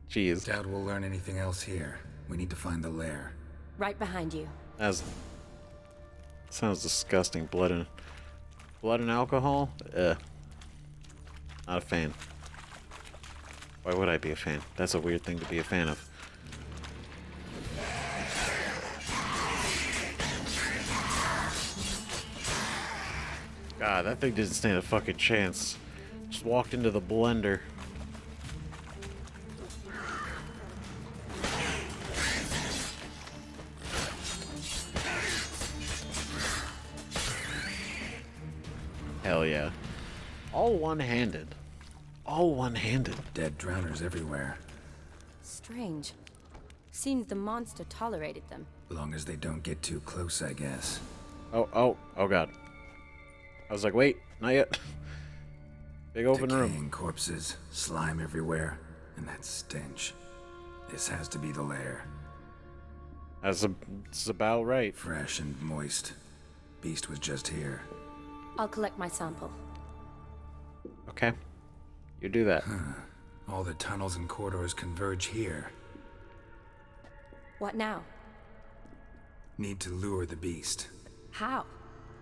jeez. Doubt we'll learn anything else here. We need to find the lair. Right behind you. That's... sounds disgusting. Blood and alcohol? Not a fan. Why would I be a fan? That's a weird thing to be a fan of. God, that thing didn't stand a fucking chance. Just walked into the blender. Hell yeah. All one-handed. All one-handed. Dead drowners everywhere. Strange. Seems the monster tolerated them. Long as they don't get too close, I guess. Oh god. I was like, wait, not yet. Big open room. Decaying corpses, slime everywhere, and that stench. This has to be the lair. It's about right. Fresh and moist. Beast was just here. I'll collect my sample. Okay. You do that. All the tunnels and corridors converge here. What now? Need to lure the beast. How?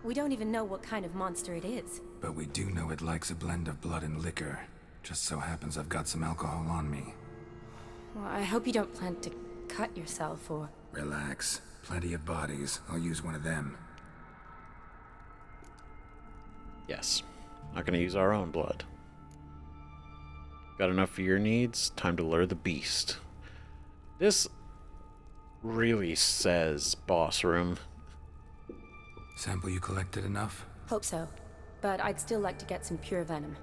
We don't even know what kind of monster it is. But we do know it likes a blend of blood and liquor. Just so happens I've got some alcohol on me. Well, I hope you don't plan to cut yourself or... Relax. Plenty of bodies. I'll use one of them. Yes. Not gonna use our own blood. Got enough for your needs? Time to lure the beast. This really says boss room. Sample you collected enough? Hope so. But I'd still like to get some pure venom.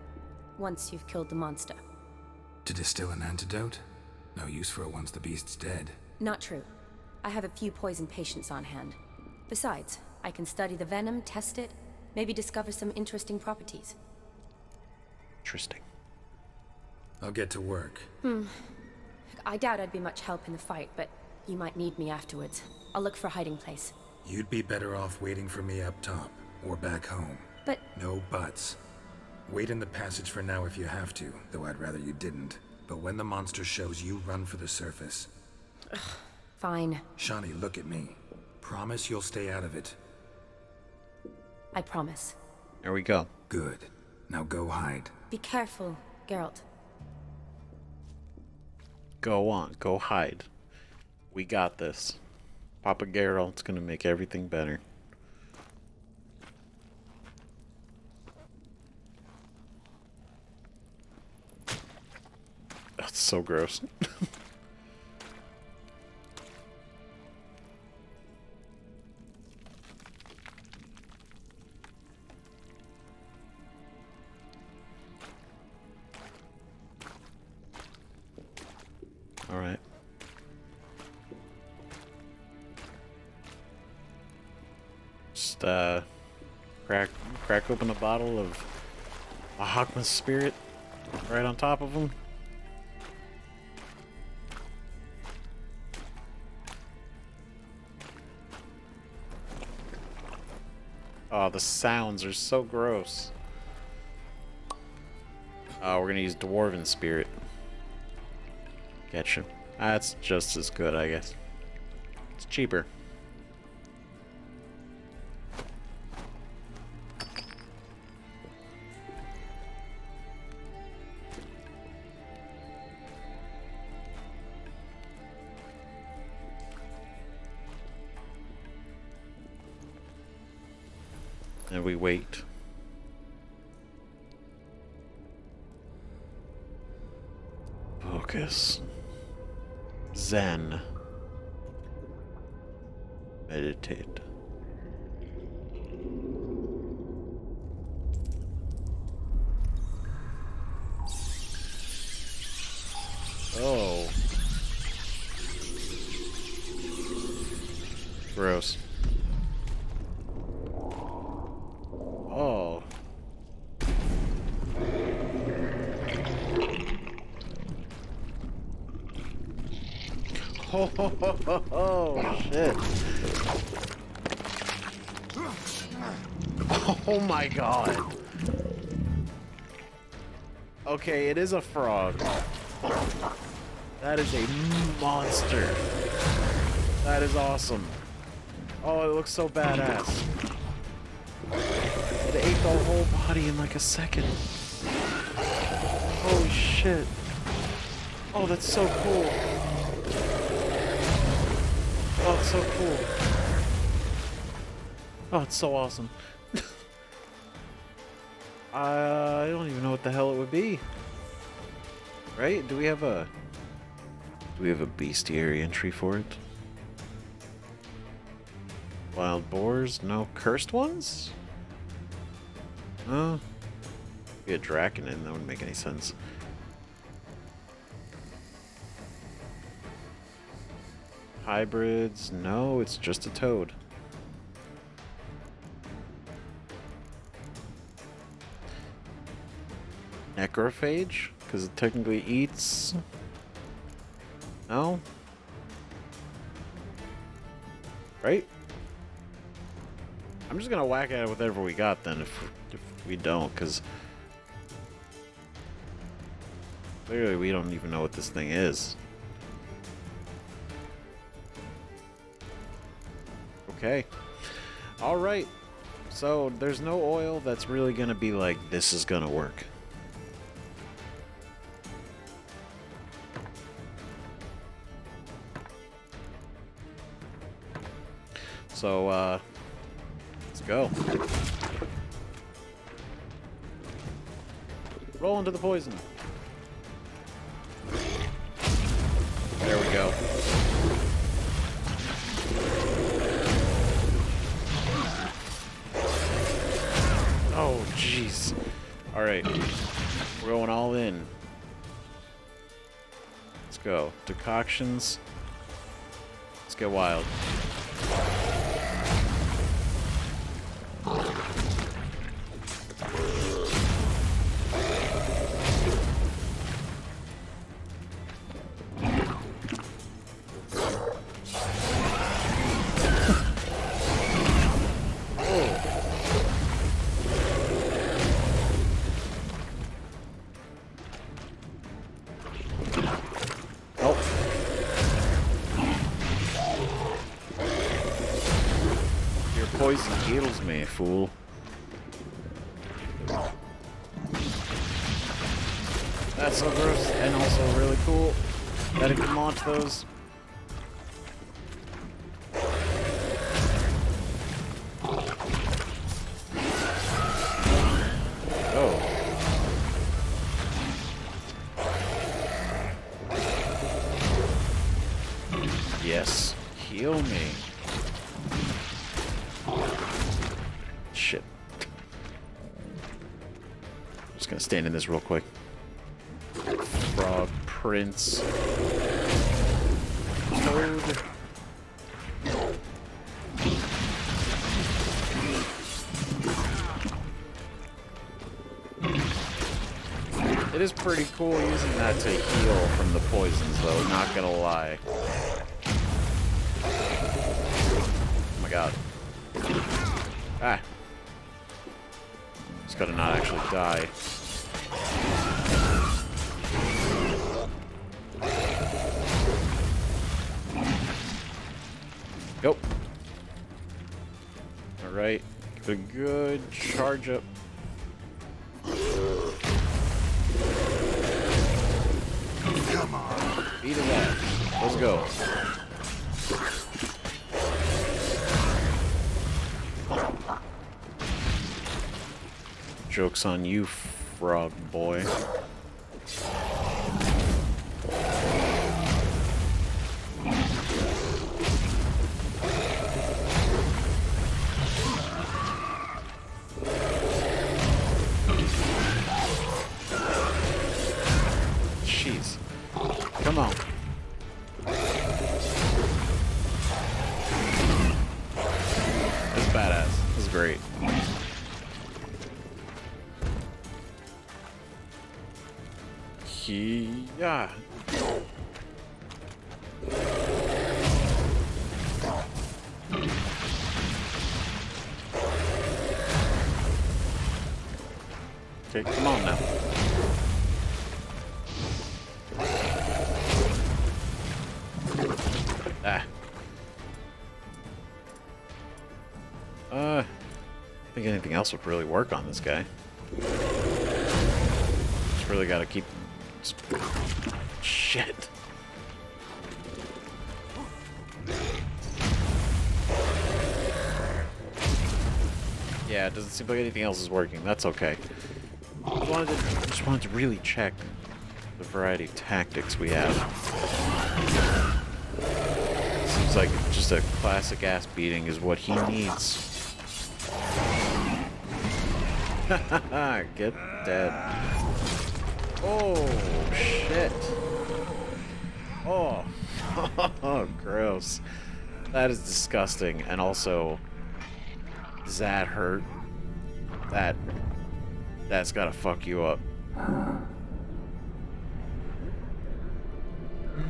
Once you've killed the monster. To distill an antidote? No use for it once the beast's dead. Not true. I have a few poison patients on hand. Besides, I can study the venom, test it, maybe discover some interesting properties. Interesting. I'll get to work. I doubt I'd be much help in the fight, but you might need me afterwards. I'll look for a hiding place. You'd be better off waiting for me up top, or back home. But No buts. Wait in the passage for now if you have to, though I'd rather you didn't. But when the monster shows, you run for the surface. fine. Shani, look at me. Promise you'll stay out of it. I promise. There we go. Good. Now go hide. Be careful, Geralt. Go on. Go hide. We got this. Papa Geralt's gonna make everything better. That's so gross. All right. Just crack open a bottle of a Hockman's Spirit right on top of him. Oh, the sounds are so gross. Oh, we're gonna use Dwarven Spirit. Getcha. That's just as good, I guess. It's cheaper. And we wait. Focus. Zen. Meditate. Oh. Gross. Oh. Oh, shit. Oh my god. Okay, it is a frog. That is a monster. That is awesome. Oh, it looks so badass. It ate the whole body in like a second. Holy shit. Oh, that's so cool. Oh, it's so cool. Oh, it's so awesome. I don't even know what the hell it would be. Right? Do we have a bestiary entry for it? Wild boars? No. Cursed ones? Oh. Be a Draken, that wouldn't make any sense. Hybrids? No, it's just a toad. Necrophage? Because it technically eats... No? Right? I'm just gonna whack at it with whatever we got then if we don't, because... Clearly we don't even know what this thing is. Okay. Alright. So, there's no oil that's really gonna be like, this is gonna work. So, let's go. Roll into the poison. There we go. Oh, jeez. Alright. We're going all in. Let's go. Decoctions. Let's get wild. Poison heals me, fool. That's so gross, and also really cool that it can launch those. Oh. Yes, heal me. Shit. I'm just gonna stand in this real quick. Frog Prince. Toad. It is pretty cool using that to heal from the poisons, though, not gonna lie. Oh my god. Ah. Just gotta not actually die. Go. Alright. Give it a good charge up. Come on. Beat it up. Let's go. Joke's on you, frog boy. Jeez. Come on. This is badass. This is great. Yeah. Okay, come on now. Ah. I think anything else would really work on this guy. Just really gotta keep... Shit. Yeah, it doesn't seem like anything else is working. That's okay. I just wanted to really check the variety of tactics we have. Seems like just a classic ass beating is what he needs. Get dead. Oh, shit. Oh. Oh, gross. That is disgusting. And also, does that hurt? That's gotta fuck you up.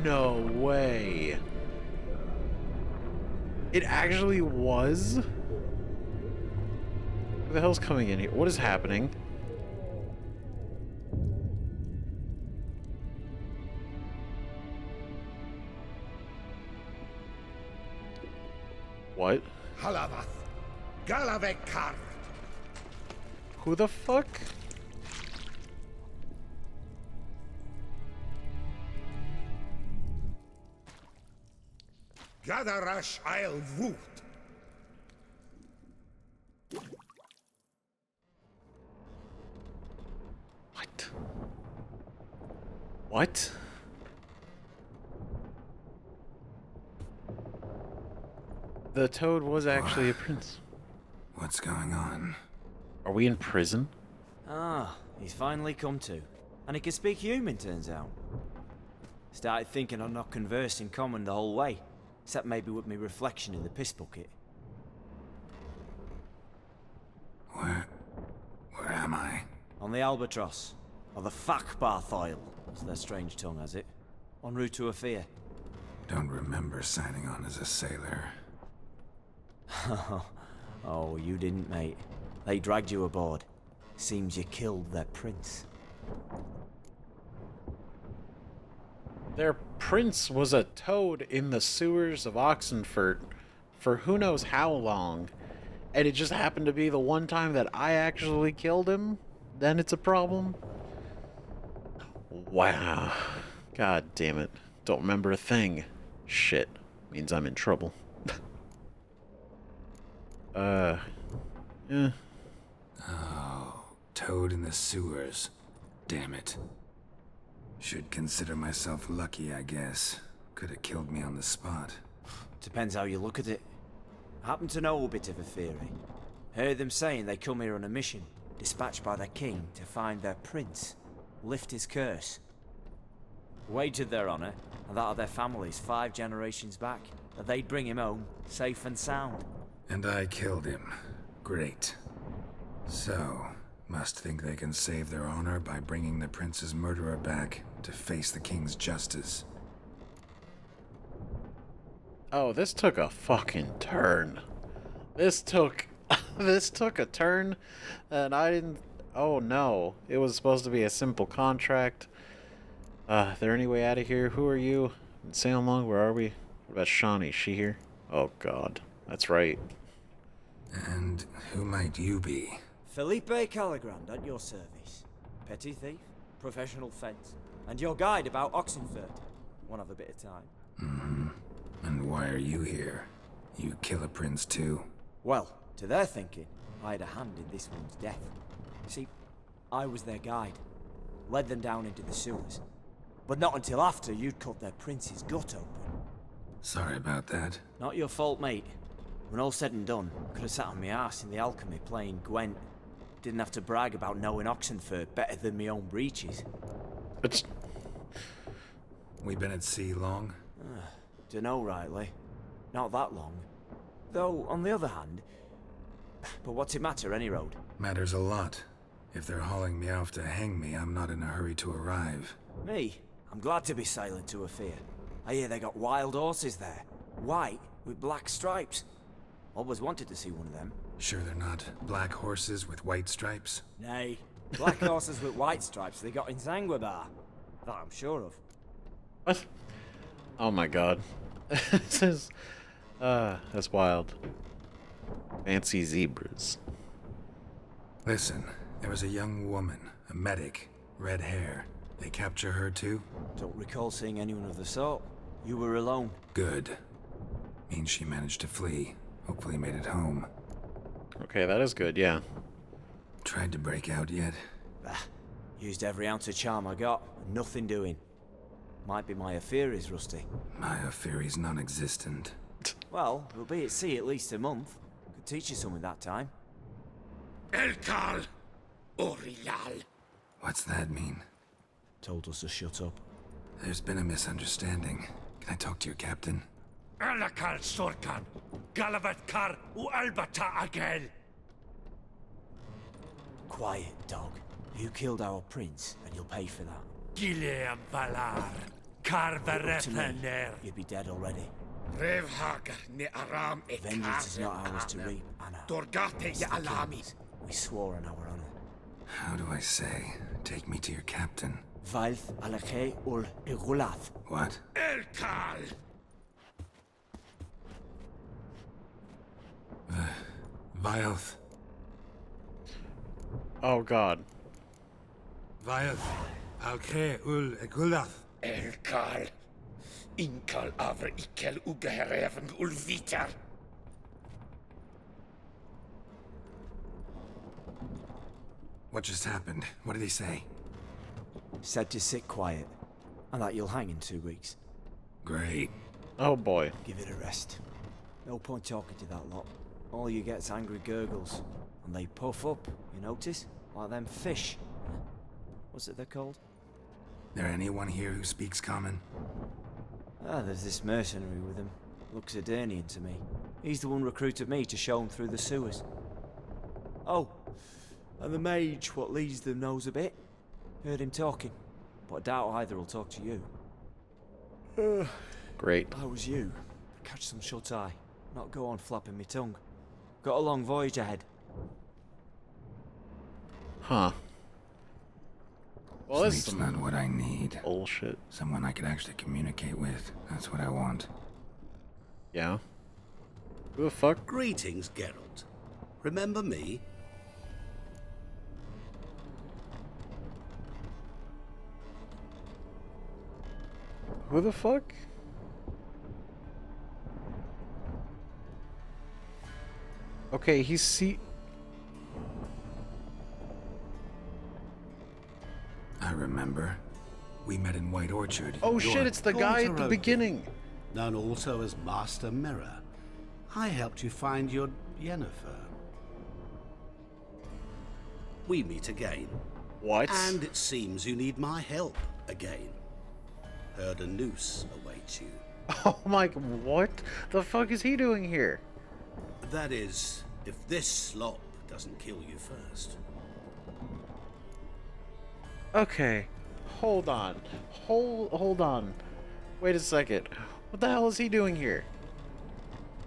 No way. It actually was? Who the hell's coming in here? What is happening? What? Halavath. Galavekar. Who the fuck? Gadarash I'll Voot. What? What? The toad was actually a prince. What's going on? Are we in prison? Ah, he's finally come to. And he can speak human, turns out. Started thinking I'd not conversed in common the whole way. Except maybe with me reflection in the piss bucket. Where am I? On the Albatross. Or the Fakbarth Oil, as their strange tongue has it. En route to Ophir. Don't remember signing on as a sailor. Oh, you didn't, mate. They dragged you aboard. Seems you killed their prince. Their prince was a toad in the sewers of Oxenfurt for who knows how long, and it just happened to be the one time that I actually killed him? Then it's a problem? Wow. God damn it. Don't remember a thing. Shit. Means I'm in trouble. Yeah. Oh, toad in the sewers. Damn it. Should consider myself lucky, I guess. Could have killed me on the spot. Depends how you look at it. I happen to know a bit of a theory. Heard them saying they come here on a mission, dispatched by their king to find their prince, lift his curse. Wagered their honor, and that of their families 5 generations back, that they'd bring him home, safe and sound. And I killed him. Great. So, must think they can save their honor by bringing the prince's murderer back to face the king's justice. Oh, this took a fucking turn. This took a turn, and I didn't... Oh no, it was supposed to be a simple contract. Is there any way out of here? Who are you? Been sailing long? Where are we? What about Shawnee? Is she here? Oh god, that's right. And who might you be? Felipe Caligrand at your service. Petty thief, professional fence, and your guide about Oxenfurt. Won't have a bit of time. Mm-hmm. And why are you here? You kill a prince too? Well, to their thinking, I had a hand in this one's death. See, I was their guide. Led them down into the sewers. But not until after you'd cut their prince's gut open. Sorry about that. Not your fault, mate. When all said and done, I could have sat on my arse in the alchemy playing Gwent. Didn't have to brag about knowing Oxenfurt better than my own breeches. But... We been at sea long? Dunno rightly. Not that long. Though, on the other hand... But what's it matter, any road? Matters a lot. If they're hauling me off to hang me, I'm not in a hurry to arrive. Me? I'm glad to be sailing to Ophir. I hear they got wild horses there. White, with black stripes. Always wanted to see one of them. Sure they're not black horses with white stripes? Nay, black horses with white stripes they got in Zanguibar. That I'm sure of. What? Oh my god. This is... that's wild. Fancy zebras. Listen, there was a young woman, a medic, red hair. They capture her too? Don't recall seeing anyone of the sort. You were alone. Good. Means she managed to flee. Hopefully made it home. Okay, that is good, yeah. Tried to break out yet? Bah, used every ounce of charm I got, and nothing doing. Might be my Ophiri's rusty. My Ophiri's non-existent. Well, we'll be at sea at least a month. Could teach you something that time. Elkal Orial. What's that mean? Told us to shut up. There's been a misunderstanding. Can I talk to your captain? Alakal Sorkan. Galavat Kar U Albata Agel. Quiet, dog. You killed our prince, and you'll pay for that. Gileam Valar. Kar To me, Varethaner. you'd be dead already. Rev Hagar ne Aram e Vengeance is not ours to reap, Anna. Dorgate ya Alami. We swore on our honor. How do I say? Take me to your captain. Vailth Alake ul Igulath. What? Elkal. Vilth. Oh god. Vilth. Alke ul Egulath. Elkal. Inkal avre ikel ugehereven ulvitar. What just happened? What did he say? Said to sit quiet, and that you'll hang in 2 weeks. Great. Oh boy. Give it a rest. No point talking to that lot. All you get's angry gurgles, and they puff up, you notice? Like them fish. What's it they're called? There anyone here who speaks common? Ah, there's this mercenary with him. Looks Adernian to me. He's the one recruited me to show him through the sewers. Oh, and the mage what leads them knows a bit. Heard him talking, but I doubt either will talk to you. Great. How was you? Catch some shut-eye, not go on flapping me tongue. Got a long voyage ahead. Huh. Well, that's Sleep's some not what I need. bullshit. Someone I could actually communicate with. That's what I want. Yeah. Who the fuck? Greetings, Geralt. Remember me? Who the fuck? Okay, he's I remember. We met in White Orchard. Oh shit, it's the guy at the Alter beginning. known also as Master Mirror. I helped you find your Yennefer. We meet again. What? And it seems you need my help again. Heard a noose awaits you. Oh my, what the fuck is he doing here? That is, if this slop doesn't kill you first. Okay, hold on. Hold on. Wait a second. What the hell is he doing here?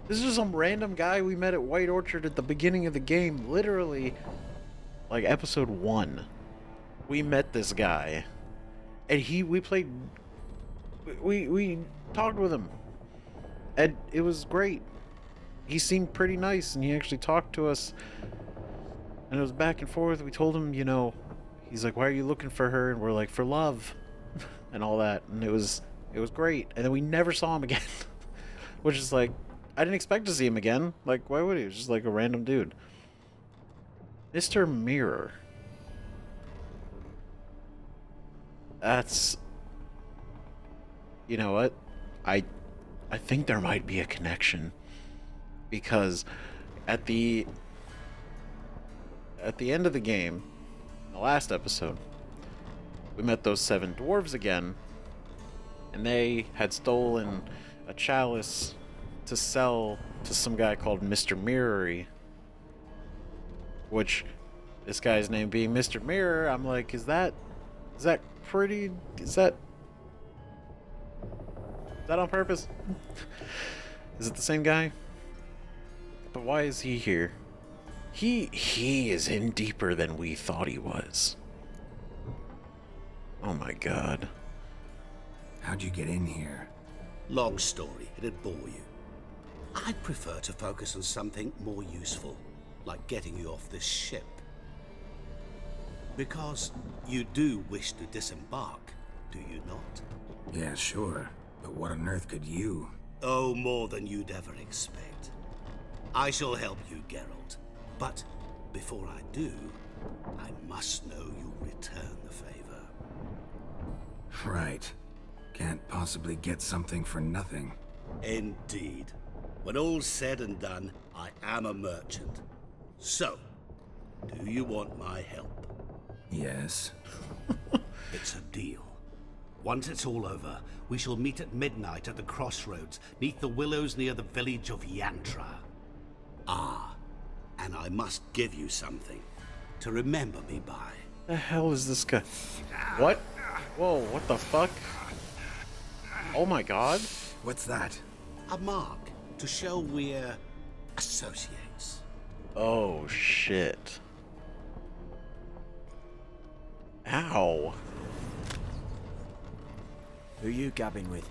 This is some random guy we met at White Orchard at the beginning of the game. Literally, like episode 1. We met this guy. And we played... We talked with him. And it was great. He seemed pretty nice, and he actually talked to us. And it was back and forth. We told him, you know... He's like, why are you looking for her? And we're like, for love. And all that. And it was great. And then we never saw him again. Which is like... I didn't expect to see him again. Like, why would he? He was just like a random dude. Mr. Mirror. That's... You know what? I think there might be a connection. Because at the end of the game, in the last episode, we met those 7 dwarves again. And they had stolen a chalice to sell to some guy called Mr. Mirrory. Which, this guy's name being Mr. Mirror, I'm like, is that pretty, is that on purpose? Is it the same guy? But why is he here? He is in deeper than we thought he was. Oh my god. How'd you get in here? Long story, it'd bore you. I'd prefer to focus on something more useful, like getting you off this ship. Because you do wish to disembark, do you not? Yeah, sure. But what on earth could you? Oh, more than you'd ever expect. I shall help you, Geralt. But before I do, I must know you'll return the favor. Right. Can't possibly get something for nothing. Indeed. When all's said and done, I am a merchant. So, do you want my help? Yes. It's a deal. Once it's all over, we shall meet at midnight at the crossroads, neath the willows near the village of Yantra. Ah, and I must give you something to remember me by. The hell is this guy? What? Whoa, what the fuck? Oh my god. What's that? A mark to show we're associates. Oh shit. Ow. Who you gabbing with?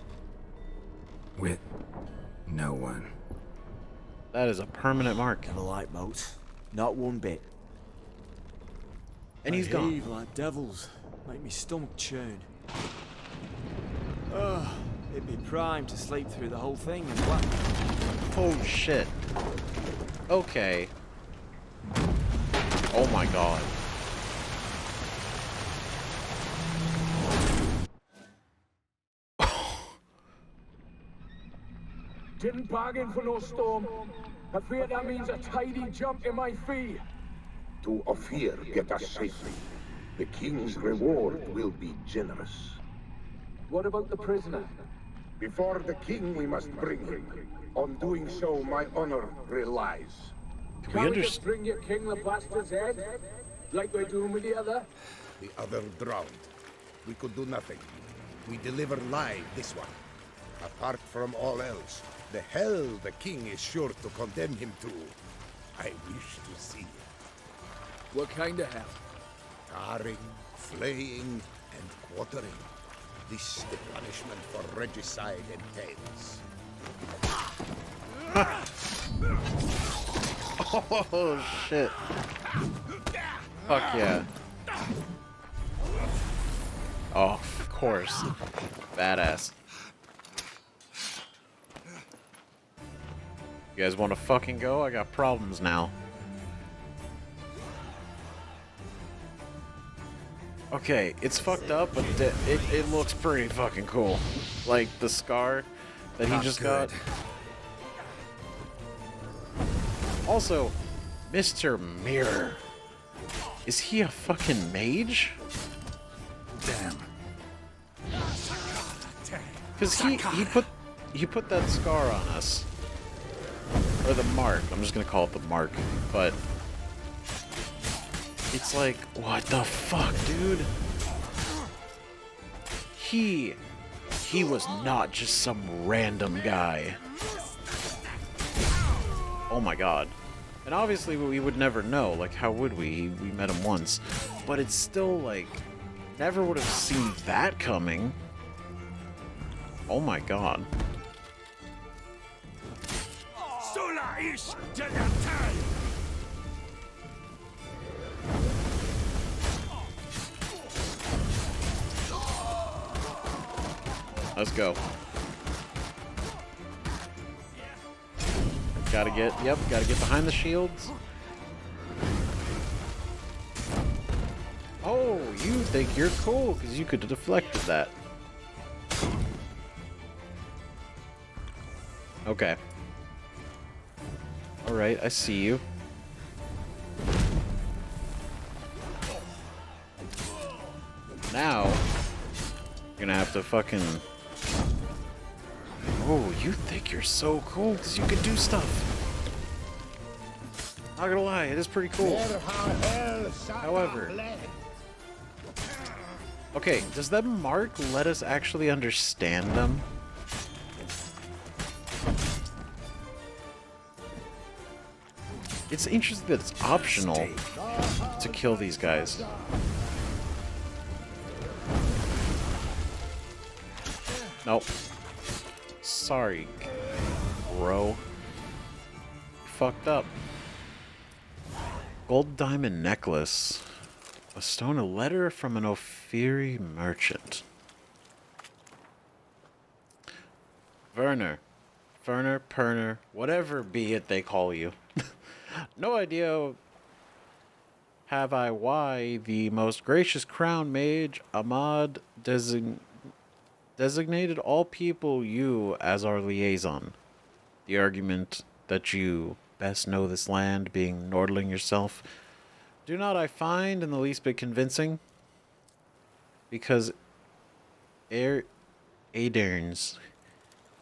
With no one. That is a permanent mark. Never like boats. Not one bit. And he's They gone. heave like devils. Make me stomach churn. Ugh. It'd be prime to sleep through the whole thing and what? Oh shit. Okay. Oh my god. Didn't bargain for no storm. I fear that means a tidy jump in my fee. To Ophir get us safely. The king's reward will be generous. What about the prisoner? Before the king we must bring him. On doing so, my honor relies. Can we just bring your king the bastard's head? Like we're doing with the other? The other drowned. We could do nothing. We deliver live this one. Apart from all else, the hell the king is sure to condemn him to. I wish to see it. What kind of hell? Tarring, flaying, and quartering. This the punishment for regicide entails. Oh, shit. Fuck yeah. Oh, of course. Badass. You guys want to fucking go? I got problems now. Okay, it's fucked up, but it looks pretty fucking cool. Like, the scar that he just got. Also, Mr. Mirror. Is he a fucking mage? Damn. Because he put that scar on us. Or the mark. I'm just gonna call it the mark. But it's like, what the fuck, dude? He was not just some random guy. Oh my god. And obviously we would never know. Like, how would we? We met him once. But it's still like, never would have seen that coming. Oh my god. Let's go. Gotta get behind the shields. Oh, you think you're cool because you could have deflected that. Okay. Alright, I see you. Now, you're gonna have to fucking... Oh, you think you're so cool because you can do stuff. Not gonna lie, it is pretty cool. However... Okay, does that mark let us actually understand them? It's interesting that it's optional to kill these guys. Nope. Sorry, bro. Fucked up. Gold diamond necklace. A stone, a letter from an Ophiri merchant. Werner. Perner, whatever be it they call you. No idea have I why the most gracious crown mage Ahmad designated all people you as our liaison. The argument that you best know this land, being Nordling yourself, do not I find in the least bit convincing, because Aederns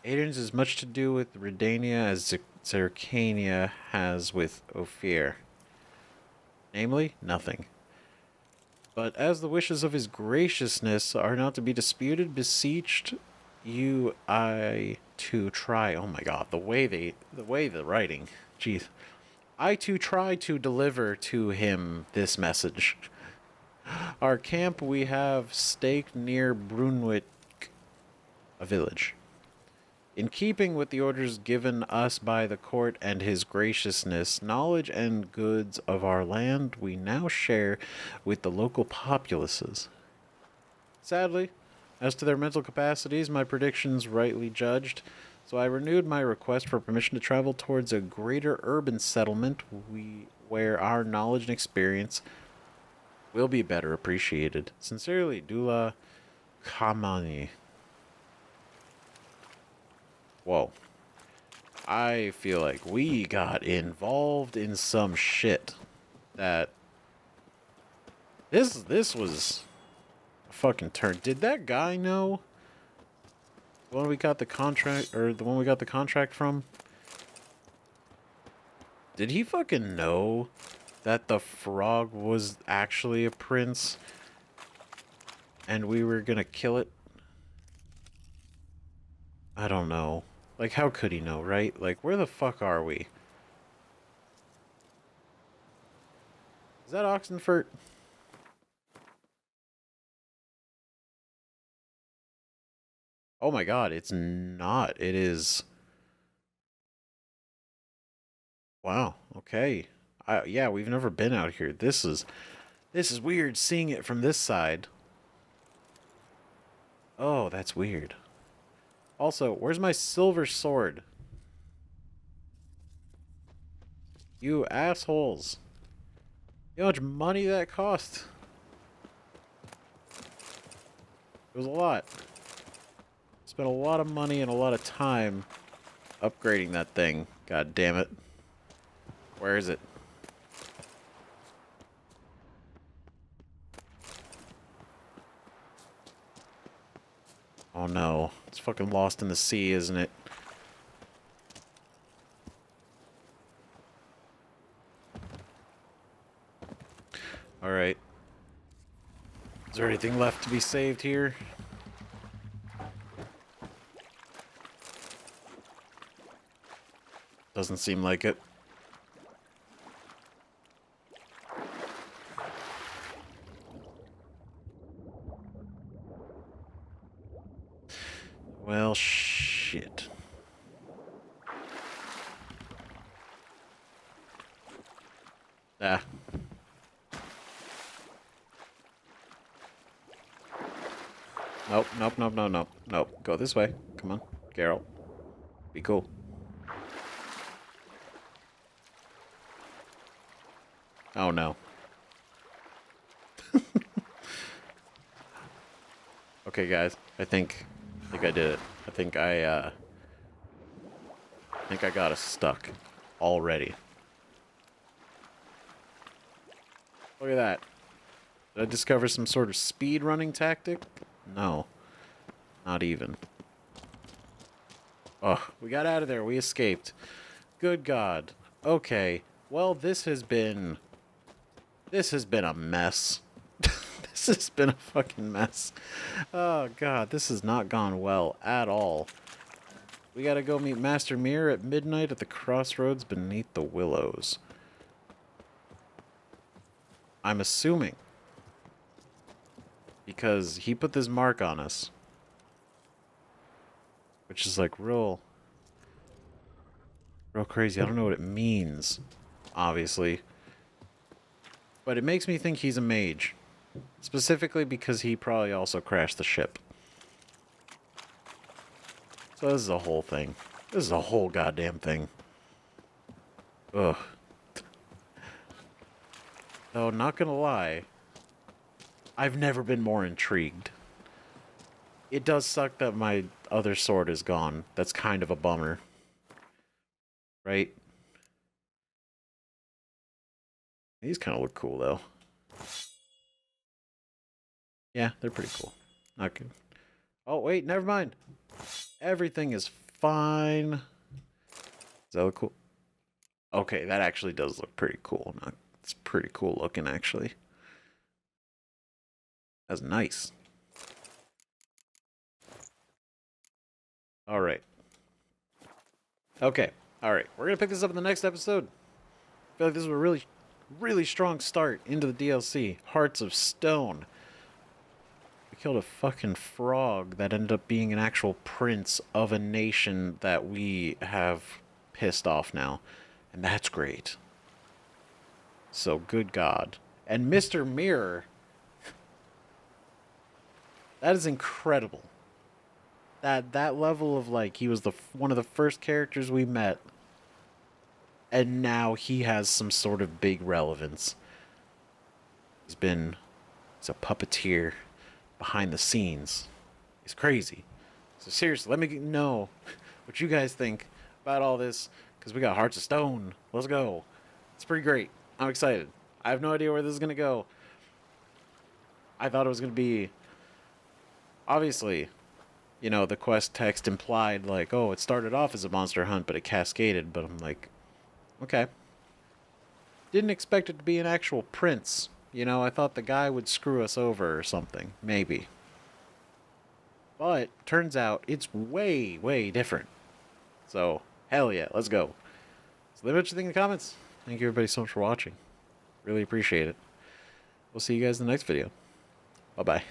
has much to do with Redania as Zercania has with Ophir. Namely, nothing. But as the wishes of his graciousness are not to be disputed, beseeched you I to try. Oh my god, the way the writing. Jeez. I to try to deliver to him this message. Our camp we have staked near Brunwick, a village. In keeping with the orders given us by the court and his graciousness, knowledge and goods of our land we now share with the local populaces. Sadly, as to their mental capacities, my predictions rightly judged, so I renewed my request for permission to travel towards a greater urban settlement where our knowledge and experience will be better appreciated. Sincerely, Dula Kamani. Whoa. I feel like we got involved in some shit that this was a fucking turn. Did that guy know? The one we got the contract from? Did he fucking know that the frog was actually a prince? And we were gonna kill it? I don't know. Like, how could he know, right? Like, where the fuck are we? Is that Oxenfurt? Oh my god, it's not. It is... Wow, okay. Yeah, we've never been out here. This is weird seeing it from this side. Oh, that's weird. Also, where's my silver sword? You assholes. You know how much money that cost? It was a lot. Spent a lot of money and a lot of time upgrading that thing. God damn it. Where is it? Oh no. It's fucking lost in the sea, isn't it? Alright. Is there anything left to be saved here? Doesn't seem like it. Well, shit. Ah. Nope, nope, nope, no, nope, nope. Go this way. Come on, Geralt. Be cool. Oh no. Okay, guys. I think I did it. I think I got us stuck already. Look at that. Did I discover some sort of speed running tactic? No. Not even. Oh, we got out of there. We escaped. Good God. Okay. Well, this has been a mess. This has been a fucking mess. Oh, God. This has not gone well at all. We gotta go meet Master Mir at midnight at the crossroads beneath the willows. I'm assuming. Because he put this mark on us. Which is like real crazy. I don't know what it means, obviously. But it makes me think he's a mage. Specifically because he probably also crashed the ship. So this is a whole thing. This is a whole goddamn thing. Ugh. Though, not gonna lie, I've never been more intrigued. It does suck that my other sword is gone. That's kind of a bummer. Right? These kind of look cool, though. Yeah, they're pretty cool. Not good. Oh, wait, never mind. Everything is fine. Does that look cool? Okay, that actually does look pretty cool. It's pretty cool looking, actually. That's nice. Alright. Okay, alright. We're gonna pick this up in the next episode. I feel like this is a really, really strong start into the DLC. Hearts of Stone. We killed a fucking frog that ended up being an actual prince of a nation that we have pissed off now. And that's great. So, good God. And Mr. Mirror. That is incredible. That level of, like, he was one of the first characters we met. And now he has some sort of big relevance. He's a puppeteer behind the scenes. It's crazy. So seriously, let me know what you guys think about all this, because we got Hearts of Stone. Let's go. It's pretty great. I'm excited. I have no idea where this is going to go. I thought it was going to be... Obviously, you know, the quest text implied, like, oh, it started off as a monster hunt, but it cascaded. But I'm like, okay. Didn't expect it to be an actual prince. You know, I thought the guy would screw us over or something. Maybe. But, turns out, it's way, way different. So, hell yeah, let's go. So let me know what you think in the comments. Thank you everybody so much for watching. Really appreciate it. We'll see you guys in the next video. Bye-bye.